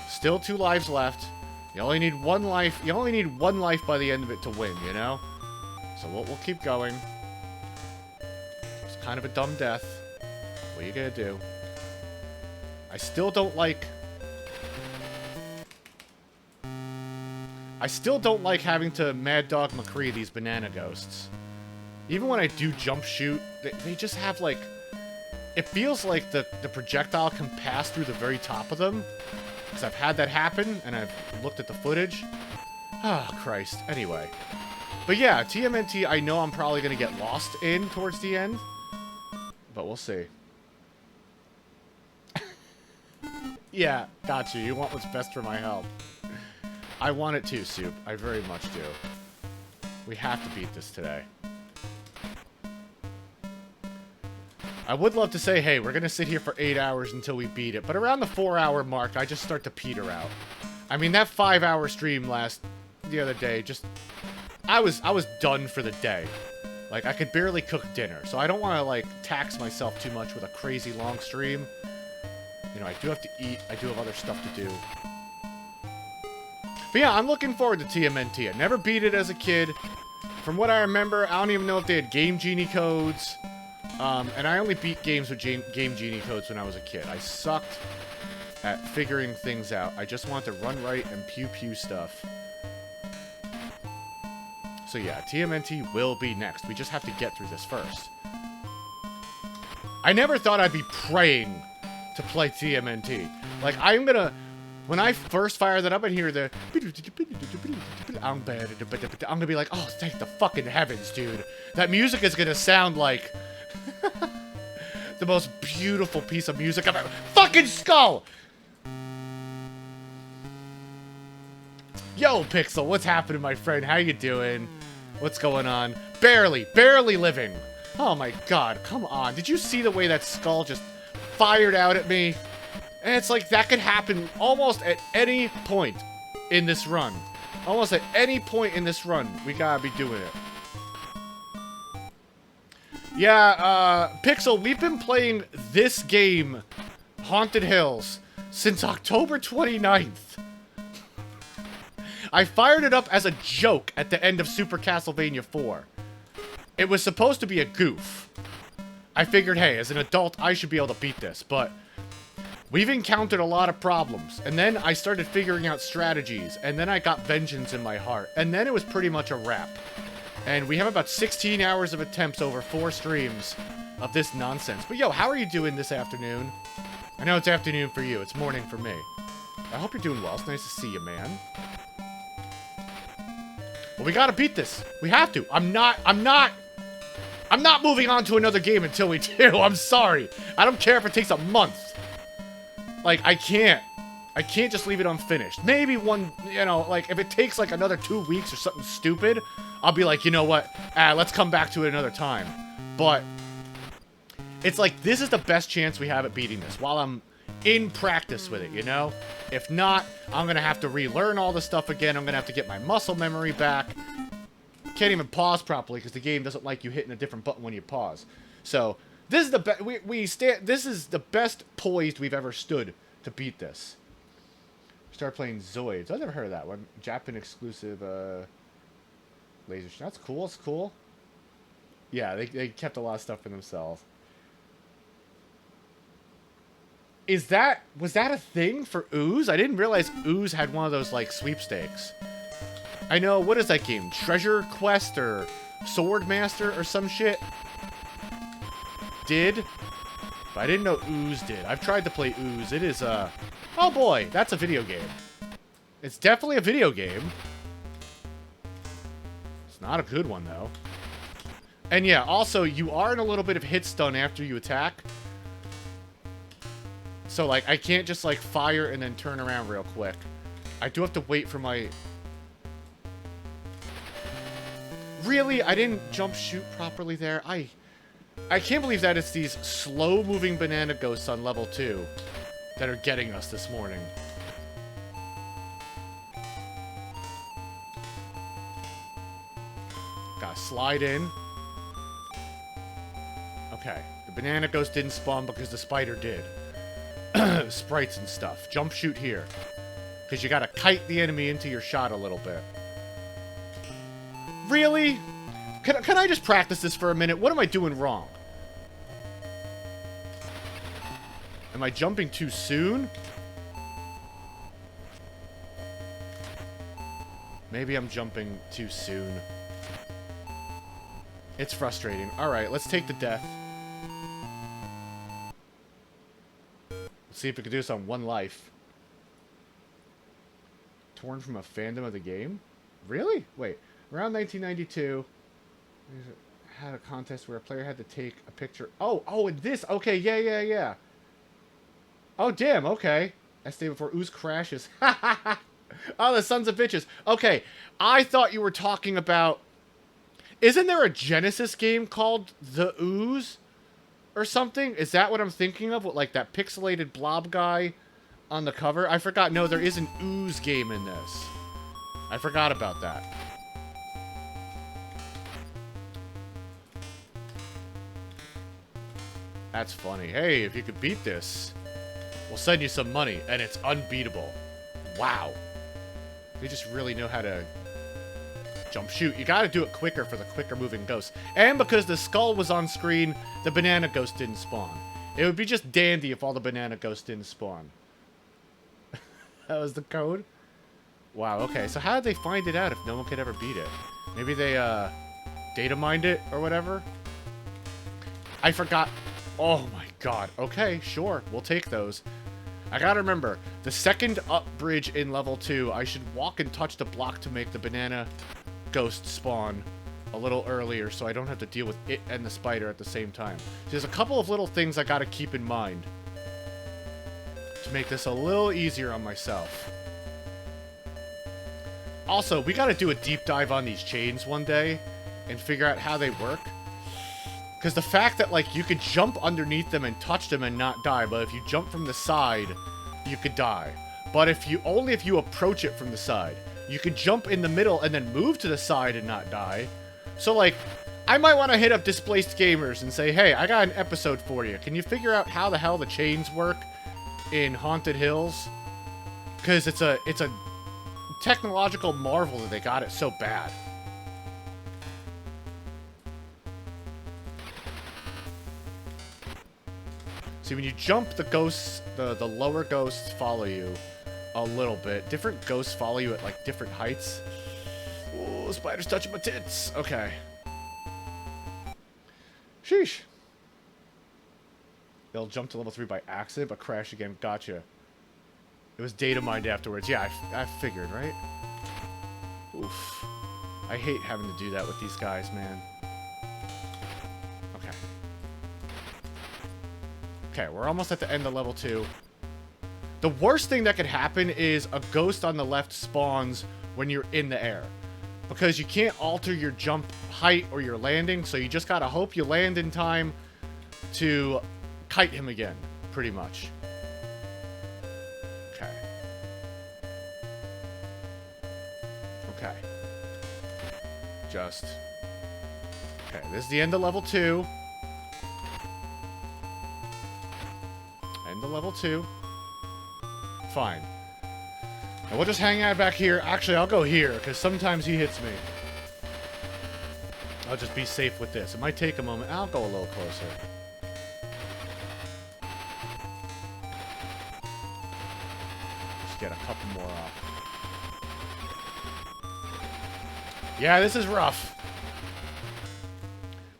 Still 2 lives left. You only need 1 life. You only need 1 life by the end of it to win, you know? So we'll keep going. It's kind of a dumb death. What are you gonna do? I still don't like having to Mad Dog McCree these banana ghosts. Even when I do jump shoot, they just have, like... It feels like the projectile can pass through the very top of them. Because I've had that happen, and I've looked at the footage. Oh, Christ. Anyway. But yeah, TMNT, I know I'm probably going to get lost in towards the end. But we'll see. Yeah, got you. You want what's best for my health. I want it too, Soup. I very much do. We have to beat this today. I would love to say, hey, we're going to sit here for 8 hours until we beat it. But around the 4-hour mark, I just start to peter out. I mean, that 5-hour stream the other day, just... I was done for the day. Like, I could barely cook dinner. So I don't want to, like, tax myself too much with a crazy long stream. You know, I do have to eat. I do have other stuff to do. But yeah, I'm looking forward to TMNT. I never beat it as a kid. From what I remember, I don't even know if they had Game Genie codes. And I only beat games with Game Genie codes when I was a kid. I sucked at figuring things out. I just want to run right and pew-pew stuff. So yeah, TMNT will be next. We just have to get through this first. I never thought I'd be praying to play TMNT. Like, I'm gonna... When I first fire that up and hear the... I'm gonna be like, oh, thank the fucking heavens, dude. That music is gonna sound like... the most beautiful piece of music I've ever... Fucking skull! Yo, Pixel, what's happening, my friend? How you doing? What's going on? Barely living. Oh my god, come on. Did you see the way that skull just fired out at me? And it's like that could happen almost at any point in this run. Almost at any point in this run, we gotta be doing it. Yeah, Pixel, we've been playing this game, Haunted Hills, since October 29th. I fired it up as a joke at the end of Super Castlevania 4. It was supposed to be a goof. I figured, hey, as an adult, I should be able to beat this, but we've encountered a lot of problems, and then I started figuring out strategies, and then I got vengeance in my heart, and then it was pretty much a wrap. And we have about 16 hours of attempts over 4 streams of this nonsense. But yo, how are you doing this afternoon? I know it's afternoon for you, it's morning for me. I hope you're doing well, it's nice to see you, man. Well, we gotta beat this. We have to. I'm not moving on to another game until we do. I'm sorry. I don't care if it takes a month. Like, I can't just leave it unfinished. Maybe one, you know, like, if it takes, like, another 2 weeks or something stupid, I'll be like, you know what? Let's come back to it another time. But it's like, this is the best chance we have at beating this while I'm in practice with it, you know? If not, I'm gonna have to relearn all the stuff again. I'm gonna have to get my muscle memory back. Can't even pause properly because the game doesn't like you hitting a different button when you pause. So this is the best. This is the best poised we've ever stood to beat this. Start playing Zoids. I've never heard of that one. Japan exclusive laser. That's cool. It's cool. Yeah, they kept a lot of stuff for themselves. Was that a thing for Ooze? I didn't realize Ooze had one of those, like, sweepstakes. I know, what is that game? Treasure Quest or Sword Master or some shit? Did? But I didn't know Ooze did. I've tried to play Ooze. It is, oh boy, that's a video game. It's definitely a video game. It's not a good one, though. And yeah, also, you are in a little bit of hit stun after you attack. So, like, I can't just, like, fire and then turn around real quick. I do have to wait for my... Really? I didn't jump shoot properly there? I can't believe that it's these slow-moving banana ghosts on level 2 that are getting us this morning. Gotta slide in. Okay. The banana ghost didn't spawn because the spider did. Sprites and stuff. Jump shoot here. Because you gotta kite the enemy into your shot a little bit. Really? Can I just practice this for a minute? What am I doing wrong? Am I jumping too soon? Maybe I'm jumping too soon. It's frustrating. Alright, let's take the death. See if we can do this on one life. Torn from a fandom of the game? Really? Wait. Around 1992, had a contest where a player had to take a picture. Oh, and this. Okay, yeah. Oh, damn, okay. That's the day before Ooze crashes. Oh, the sons of bitches. Okay, I thought you were talking about... Isn't there a Genesis game called The Ooze? Or something? Is that what I'm thinking of? With, like, that pixelated blob guy on the cover? I forgot. No, there is an Ooze game in this. I forgot about that. That's funny. Hey, if you could beat this, we'll send you some money, and it's unbeatable. Wow. They just really know how to jump shoot. You gotta do it quicker for the quicker moving ghosts. And because the skull was on screen, the banana ghost didn't spawn. It would be just dandy if all the banana ghosts didn't spawn. That was the code? Wow, okay. So how did they find it out if no one could ever beat it? Maybe they, data mined it or whatever? I forgot. Oh my god. Okay, sure. We'll take those. I gotta remember, the second up bridge in level 2, I should walk and touch the block to make the banana ghost spawn a little earlier so I don't have to deal with it and the spider at the same time. There's a couple of little things I gotta keep in mind to make this a little easier on myself. Also, we gotta do a deep dive on these chains one day and figure out how they work. Because the fact that, like, you could jump underneath them and touch them and not die, but if you jump from the side, you could die. But only if you approach it from the side. You could jump in the middle and then move to the side and not die. So, like, I might want to hit up Displaced Gamers and say, hey, I got an episode for you. Can you figure out how the hell the chains work in Haunted Hills? Because it's a technological marvel that they got it so bad. See, when you jump, the ghosts, the lower ghosts follow you a little bit. Different ghosts follow you at, like, different heights. Ooh, spider's touching my tits. Okay. Sheesh. They'll jump to level 3 by accident, but crash again. Gotcha. It was data mined afterwards. Yeah, I figured, right? Oof. I hate having to do that with these guys, man. Okay. Okay, we're almost at the end of level 2. The worst thing that could happen is a ghost on the left spawns when you're in the air. Because you can't alter your jump height or your landing, so you just gotta hope you land in time to kite him again, pretty much. Okay. Okay. Just... Okay, this is the end of level 2. End of level 2. Fine. And we'll just hang out back here. Actually, I'll go here, because sometimes he hits me. I'll just be safe with this. It might take a moment. I'll go a little closer. Just get a couple more off. Yeah, this is rough.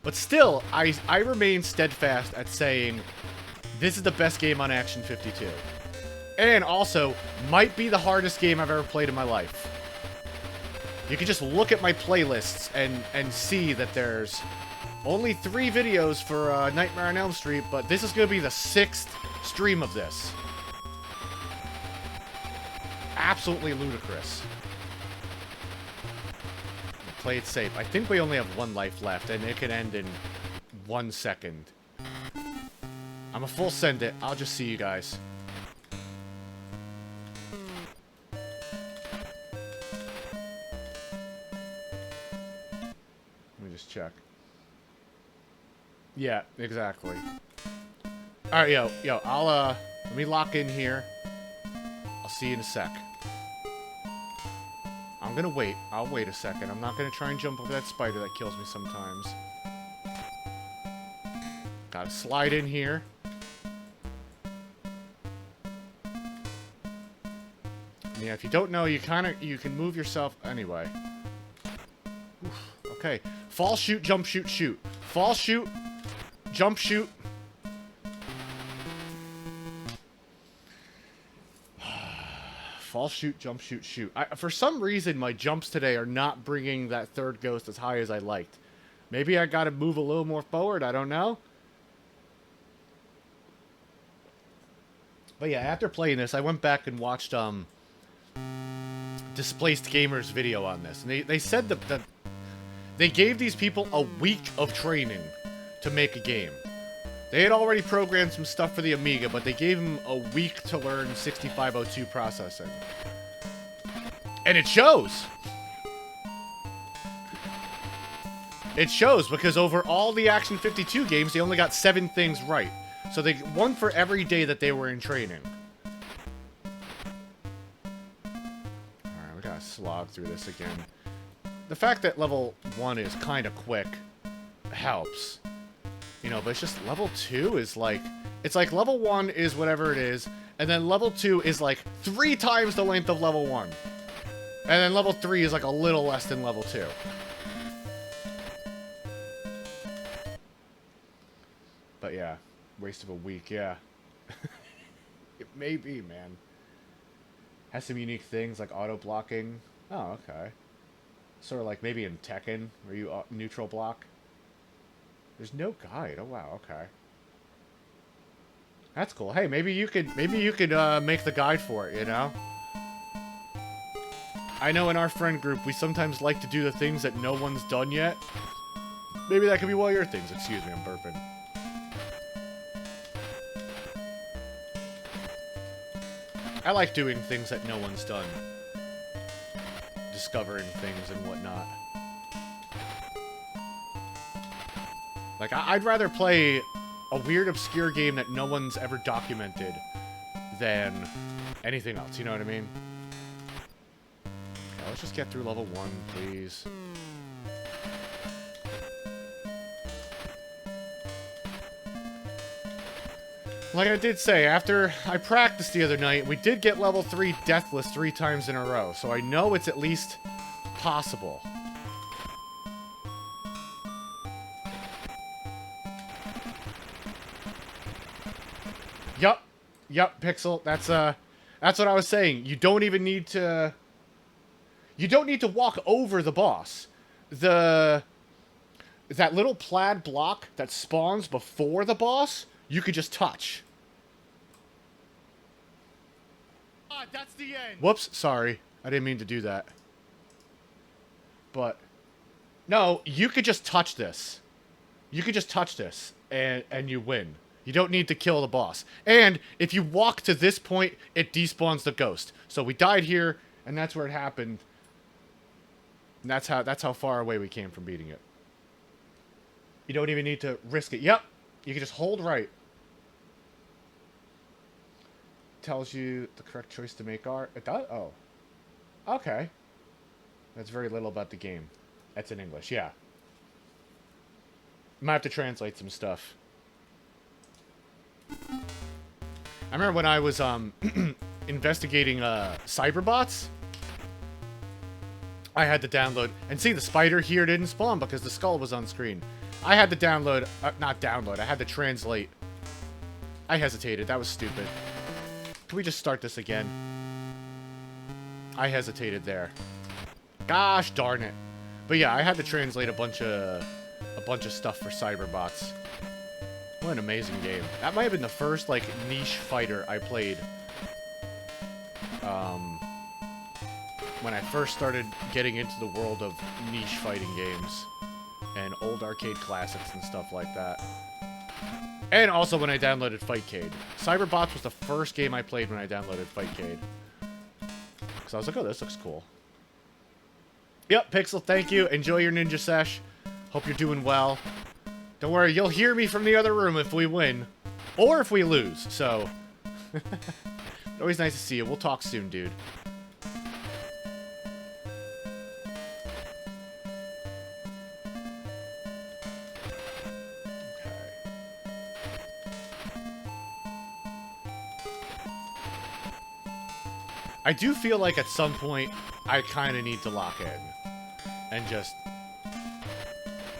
But still, I remain steadfast at saying this is the best game on Action 52. And also, might be the hardest game I've ever played in my life. You can just look at my playlists and see that there's only 3 videos for Nightmare on Elm Street, but this is going to be the 6th stream of this. Absolutely ludicrous. Play it safe. I think we only have 1 life left, and it could end in 1 second. I'm a full send it. I'll just see you guys. Check. Yeah, exactly. Alright, yo, I'll, let me lock in here. I'll see you in a sec. I'm gonna wait. I'll wait a second. I'm not gonna try and jump over that spider that kills me sometimes. Gotta slide in here. Yeah, if you don't know, you can move yourself anyway. Oof, okay. Fall, shoot, jump, shoot, shoot. Fall, shoot, jump, shoot. Fall, shoot, jump, shoot, shoot. For some reason, my jumps today are not bringing that third ghost as high as I liked. Maybe I gotta move a little more forward, I don't know. But yeah, after playing this, I went back and watched, Displaced Gamers' video on this. And they said that they gave these people a week of training to make a game. They had already programmed some stuff for the Amiga, but they gave them a week to learn 6502 processing. And it shows! It shows, because over all the Action 52 games, they only got 7 things right. So they one for every day that they were in training. Alright, we gotta slog through this again. The fact that level 1 is kind of quick helps. You know, but it's just level 2 is like... It's like level 1 is whatever it is, and then level 2 is like 3 times the length of level 1. And then level 3 is like a little less than level 2. But yeah, waste of a week, yeah. It may be, man. Has some unique things like auto-blocking. Oh, okay. Sort of like maybe in Tekken, where you neutral block. There's no guide. Oh, wow, okay. That's cool. Hey, maybe you could make the guide for it, you know? I know in our friend group, we sometimes like to do the things that no one's done yet. Maybe that could be one of your things. Excuse me, I'm burping. I like doing things that no one's done. Discovering things and whatnot. Like, I'd rather play a weird, obscure game that no one's ever documented than anything else, you know what I mean? Okay, let's just get through level 1, please. Like I did say, after I practiced the other night, we did get level 3 deathless 3 times in a row, so I know it's at least possible. Yup, Pixel. That's what I was saying. You don't even need to... You don't need to walk over the boss. That little plaid block that spawns before the boss, you could just touch. Ah, that's the end. Whoops, sorry. I didn't mean to do that. But no, you could just touch this. You could just touch this and you win. You don't need to kill the boss. And if you walk to this point, it despawns the ghost. So we died here, and that's where it happened. And that's how far away we came from beating it. You don't even need to risk it. Yep. You can just hold right. Tells you the correct choice to make are. It does? Oh. Okay. That's very little about the game. That's in English, yeah. Might have to translate some stuff. I remember when I was investigating cyberbots. I had to download, and see, the spider here didn't spawn because the skull was on screen. I had to download, not download, I had to translate. I hesitated, that was stupid. Can we just start this again? I hesitated there. Gosh darn it. But yeah, I had to translate a bunch of stuff for cyberbots. What an amazing game. That might have been the first, like, niche fighter I played. When I first started getting into the world of niche fighting games. And old arcade classics and stuff like that. And also when I downloaded Fightcade. Cyberbots was the first game I played when I downloaded Fightcade. Because I was like, oh, this looks cool. Yep, Pixel, thank you. Enjoy your Ninja Sesh. Hope you're doing well. Don't worry, you'll hear me from the other room if we win. Or if we lose, so... Always nice to see you. We'll talk soon, dude. Okay. I do feel like at some point, I kind of need to lock in. And just...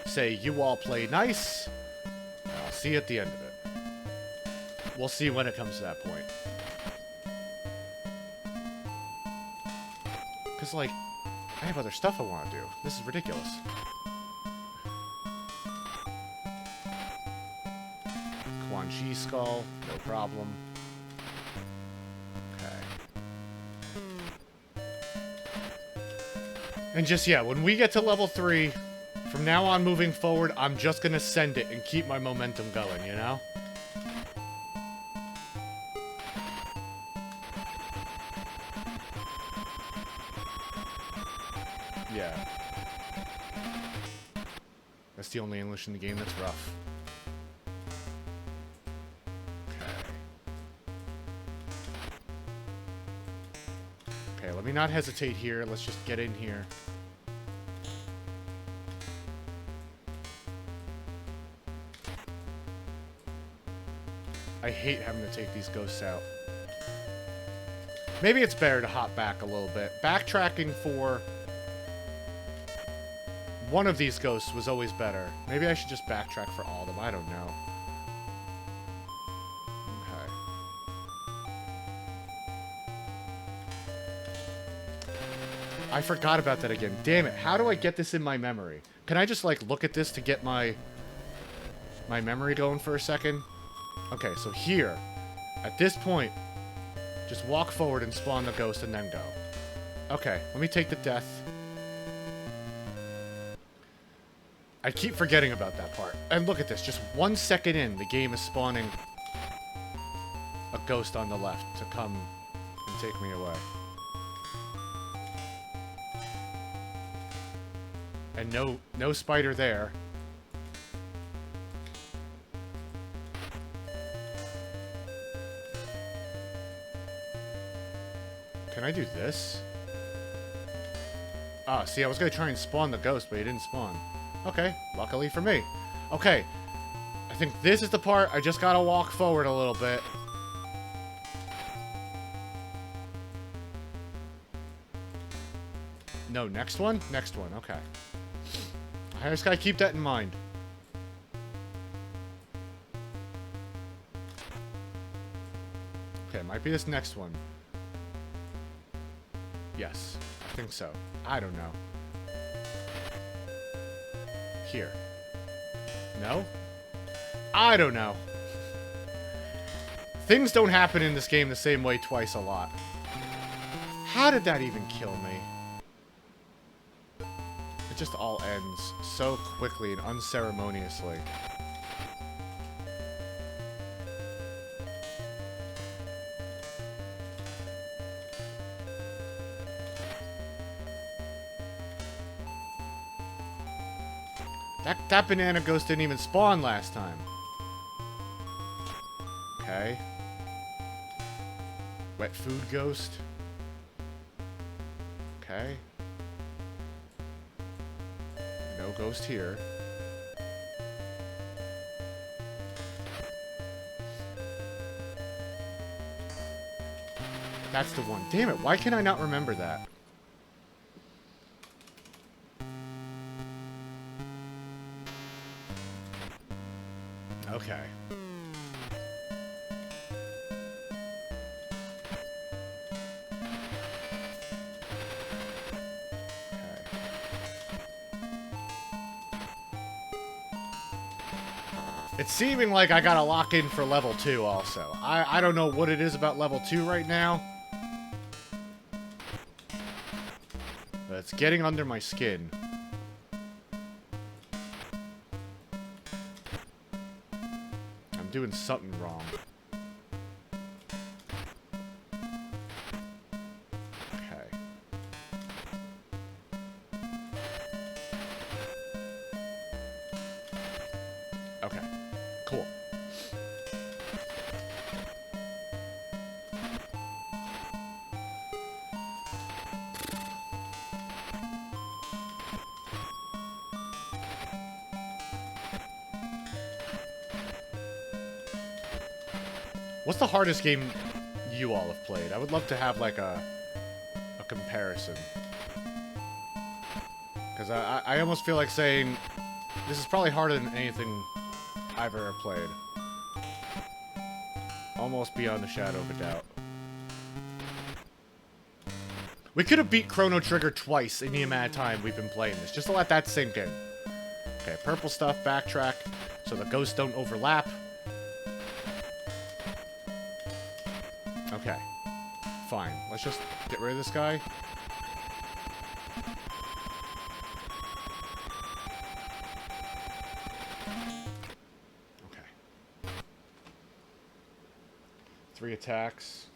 say, you all play nice. I'll see you at the end of it. We'll see when it comes to that point. Because, like, I have other stuff I want to do. This is ridiculous. Quan Chi skull, no problem. Okay. And just, yeah, when we get to level 3... From now on, moving forward, I'm just gonna send it and keep my momentum going, you know? Yeah. That's the only English in the game that's rough. Okay. Okay, let me not hesitate here. Let's just get in here. I hate having to take these ghosts out. Maybe it's better to hop back a little bit. Backtracking for one of these ghosts was always better. Maybe I should just backtrack for all of them. I don't know. I forgot about that again. Damn it. How do I get this in my memory? Can I just, like, look at this to get my memory going for a second? Okay, so here, at this point, just walk forward and spawn the ghost and then go. Okay, let me take the death. I keep forgetting about that part. And look at this, just 1 second in, the game is spawning a ghost on the left to come and take me away. And no spider there. Can I do this? Ah, see, I was gonna try and spawn the ghost, but he didn't spawn. Okay, luckily for me. Okay, I think this is the part I just gotta walk forward a little bit. No, next one? Next one, okay. I just gotta keep that in mind. Okay, it might be this next one. Yes, I think so. I don't know. Here. No? I don't know. Things don't happen in this game the same way twice a lot. How did that even kill me? It just all ends so quickly and unceremoniously. That banana ghost didn't even spawn last time. Okay. Wet food ghost. Okay. No ghost here. That's the one. Damn it, why can I not remember that? Okay. It's seeming like I gotta lock in for level 2 also. I don't know what it is about level 2 right now. But it's getting under my skin. I'm doing something wrong. Okay. Okay. Cool. What's the hardest game you all have played? I would love to have like a comparison. Because I almost feel like saying this is probably harder than anything I've ever played. Almost beyond a shadow of a doubt. We could have beat Chrono Trigger twice in the amount of time we've been playing this, just to let that sink in. Okay, purple stuff, backtrack, so the ghosts don't overlap. Okay. Fine. Let's just get rid of this guy. Okay. 3 attacks.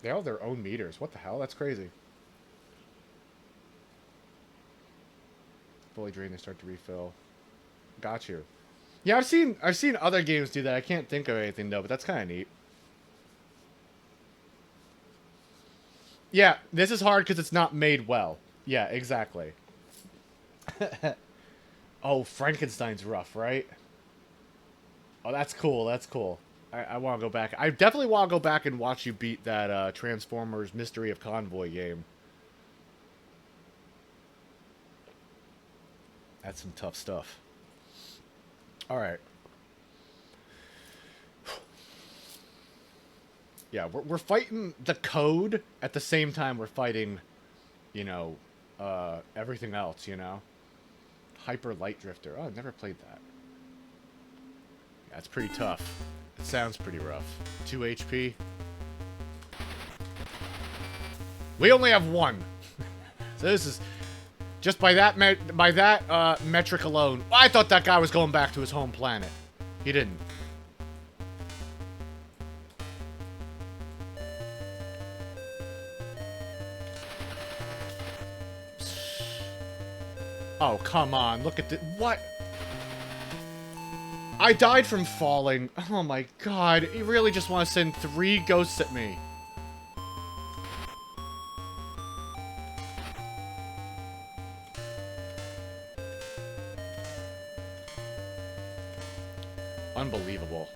They all have their own meters. What the hell? That's crazy. Fully drain, they start to refill. Got you. Yeah, I've seen other games do that. I can't think of anything though, but that's kind of neat. Yeah, this is hard because it's not made well. Yeah, exactly. Oh, Frankenstein's rough, right? Oh, that's cool. That's cool. I want to go back. I definitely want to go back and watch you beat that Transformers Mystery of Convoy game. That's some tough stuff. Alright. Yeah, we're fighting the code at the same time we're fighting, you know, everything else, you know? Hyper Light Drifter. Oh, I've never played that. Yeah, it's pretty tough. It sounds pretty rough. 2 HP. We only have 1. So this is... Just by that metric alone. I thought that guy was going back to his home planet. He didn't. Oh, come on. Look at this. What? I died from falling. Oh my god. You really just want to send 3 ghosts at me. Unbelievable.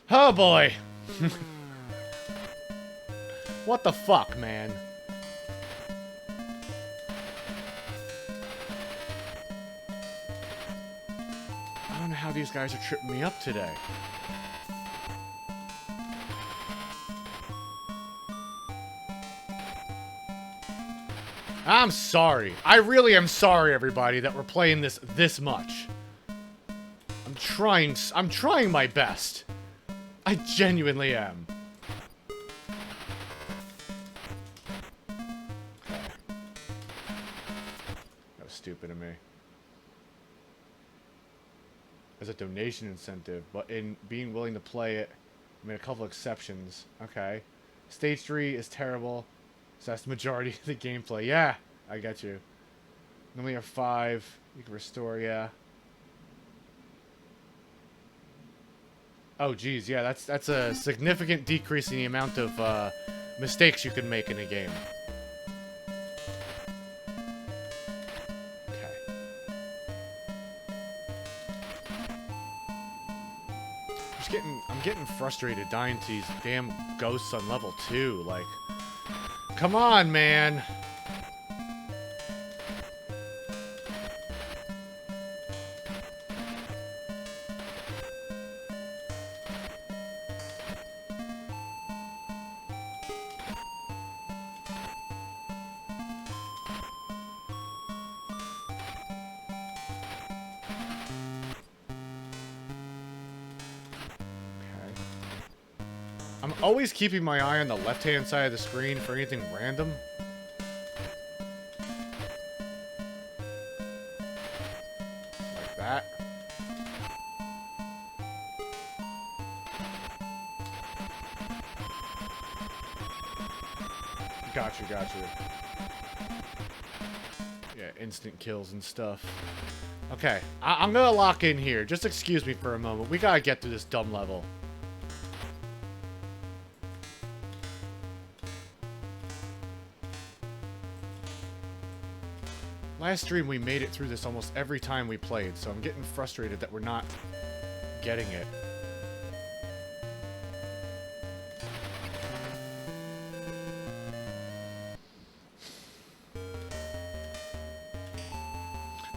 Oh boy. What the fuck, man? I don't know how these guys are tripping me up today. I'm sorry. I really am sorry, everybody, that we're playing this much. I'm trying my best. I genuinely am. Okay. That was stupid of me. As a donation incentive, but in being willing to play it, I made a couple exceptions. Okay. Stage 3 is terrible. So that's the majority of the gameplay. Yeah, I get you. Normally have 5. You can restore, yeah. Oh, geez, yeah, that's a significant decrease in the amount of mistakes you can make in a game. Okay. I'm getting frustrated dying to these damn ghosts on level 2. Like, come on, man. I'm always keeping my eye on the left-hand side of the screen for anything random. Like that. Gotcha. Yeah, instant kills and stuff. Okay, I'm gonna lock in here. Just excuse me for a moment. We gotta get through this dumb level. Last stream, we made it through this almost every time we played, so I'm getting frustrated that we're not getting it.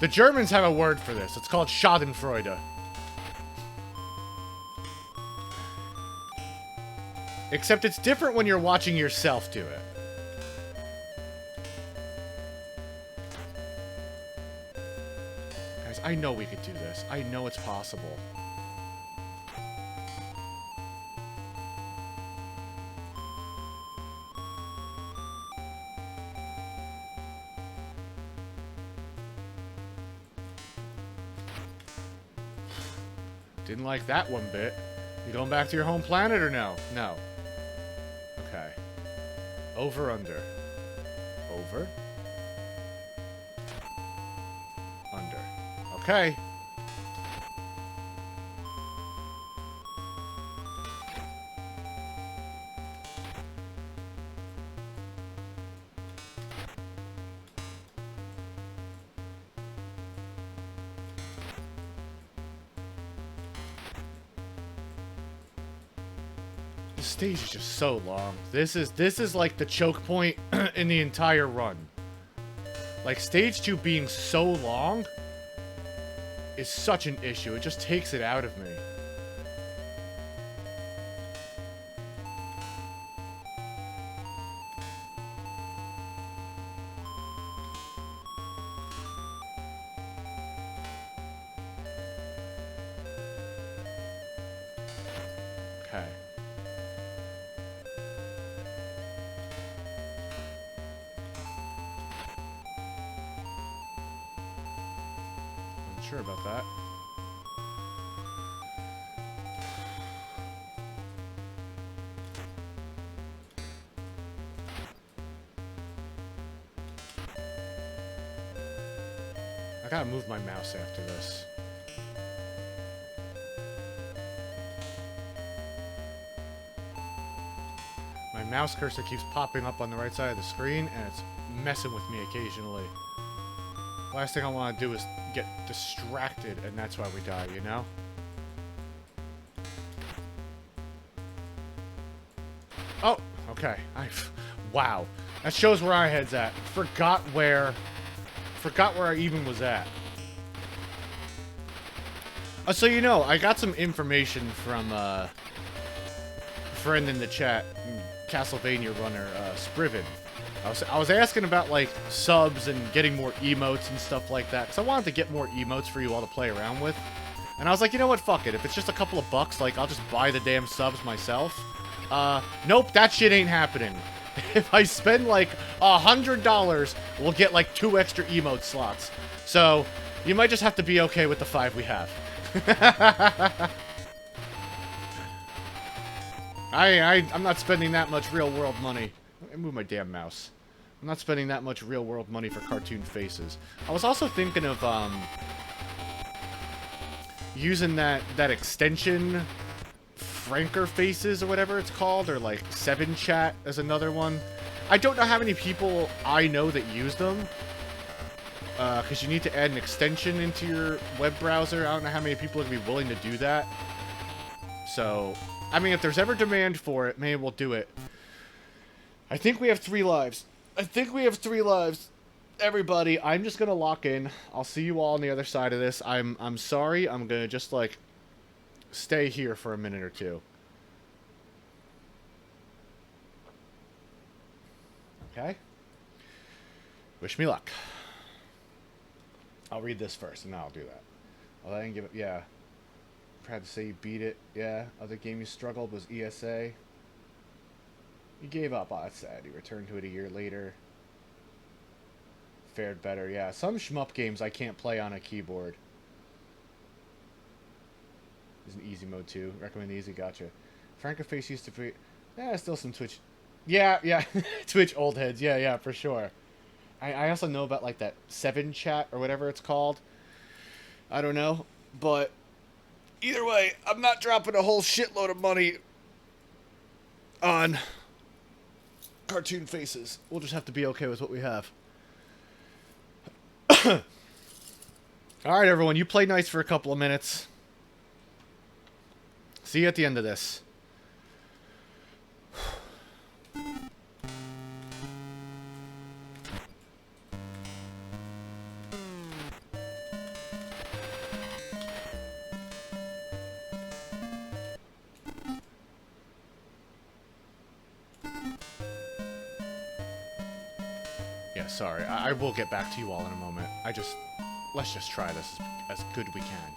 The Germans have a word for this. It's called Schadenfreude. Except it's different when you're watching yourself do it. Guys, I know we could do this. I know it's possible. Didn't like that one bit. You going back to your home planet or no? No. Okay. Over, under. Over. Under. Okay. The stage is just so long. This is like the choke point in the entire run. Like, stage 2 being so long is such an issue. It just takes it out of me. sure about that. I gotta move my mouse after this. My mouse cursor keeps popping up on the right side of the screen, and it's messing with me occasionally. Last thing I want to do is get distracted, and that's why we die, you know? Oh, okay. Wow. That shows where our head's at. Forgot where I even was at. So you know, I got some information from a friend in the chat, Castlevania runner, Spriven. I was asking about, like, subs and getting more emotes and stuff like that, because I wanted to get more emotes for you all to play around with. And I was like, you know what, fuck it. If it's just a couple of bucks, like, I'll just buy the damn subs myself. Nope, that shit ain't happening. If I spend, like, $100, we'll get, like, 2 extra emote slots. So, you might just have to be okay with the 5 we have. I'm not spending that much real-world money. Let me move my damn mouse. I'm not spending that much real-world money for cartoon faces. I was also thinking of, using that extension, Franker Faces or whatever it's called, or like 7chat as another one. I don't know how many people I know that use them, because you need to add an extension into your web browser. I don't know how many people would be willing to do that. So, I mean, if there's ever demand for it, maybe we'll do it. I think we have 3 lives. Everybody, I'm just gonna lock in. I'll see you all on the other side of this. I'm sorry. I'm gonna just, like, stay here for a minute or two. Okay? Wish me luck. I'll read this first, and then I'll do that. Well, I didn't give it... Yeah. Proud to say you beat it. Yeah. Other game you struggled was ESA. You gave up. Oh, that's sad. You returned to it a year later. Fared better. Yeah. Some shmup games I can't play on a keyboard. There's an easy mode, too. Recommend easy. Gotcha. Frankerface used to be... Yeah, still some Twitch... Yeah. Twitch old heads. Yeah, for sure. I also know about, like, that 7chat or whatever it's called. I don't know. But either way, I'm not dropping a whole shitload of money on cartoon faces. We'll just have to be okay with what we have. Alright, everyone. You play nice for a couple of minutes. See you at the end of this. Yeah, sorry. I will get back to you all in a moment. Let's just try this as good we can.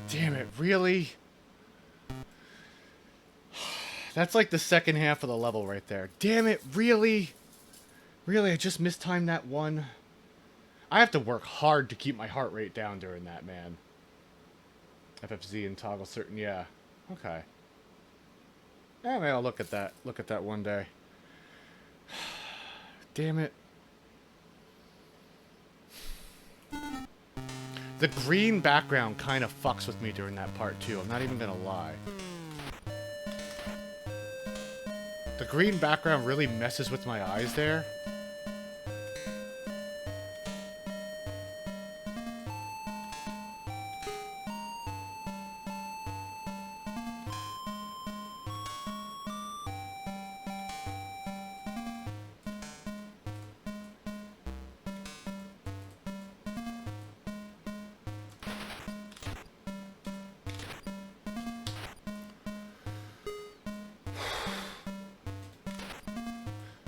Damn it, really? That's like the second half of the level right there. Damn it, really? Really, I just mistimed that one? I have to work hard to keep my heart rate down during that, man. FFZ and toggle certain, yeah. Okay. Yeah, maybe I'll look at that one day. damn it. The green background kind of fucks with me during that part, too. I'm not even gonna lie. The green background really messes with my eyes there.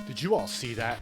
Did you all see that?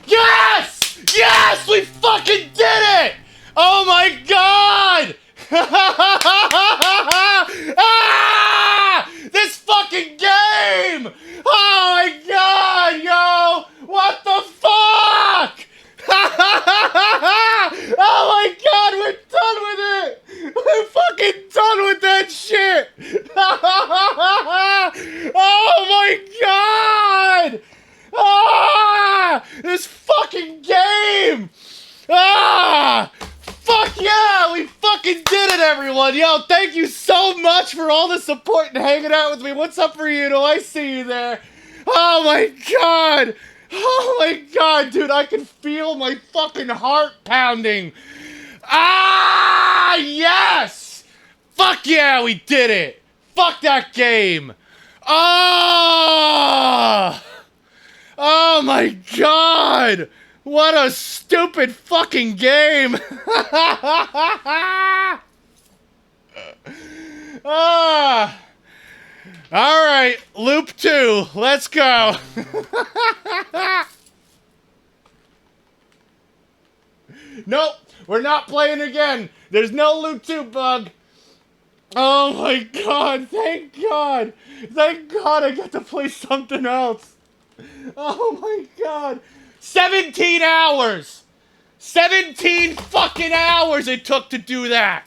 Yes! Yes! We fucking did it! Oh my god! Ah! This fucking game! Oh my god, yo! What the fuck? Oh my god, we're done with it! We're fucking done with that shit! Oh my god! Ah! This fucking game! Ah! Fuck yeah! We fucking did it, everyone! Yo, thank you so much for all the support and hanging out with me. What's up for you? Do I see you there? Oh my god! Oh my god, dude, I can feel my fucking heart pounding. Ah! Yes! Fuck yeah, we did it! Fuck that game! Ah! Oh my god! What a stupid fucking game! Ah! Alright, loop 2. Let's go. Nope, we're not playing again. There's no loop 2 bug. Oh my god, thank god. Thank god I get to play something else. Oh my god. 17 hours! 17 fucking hours it took to do that!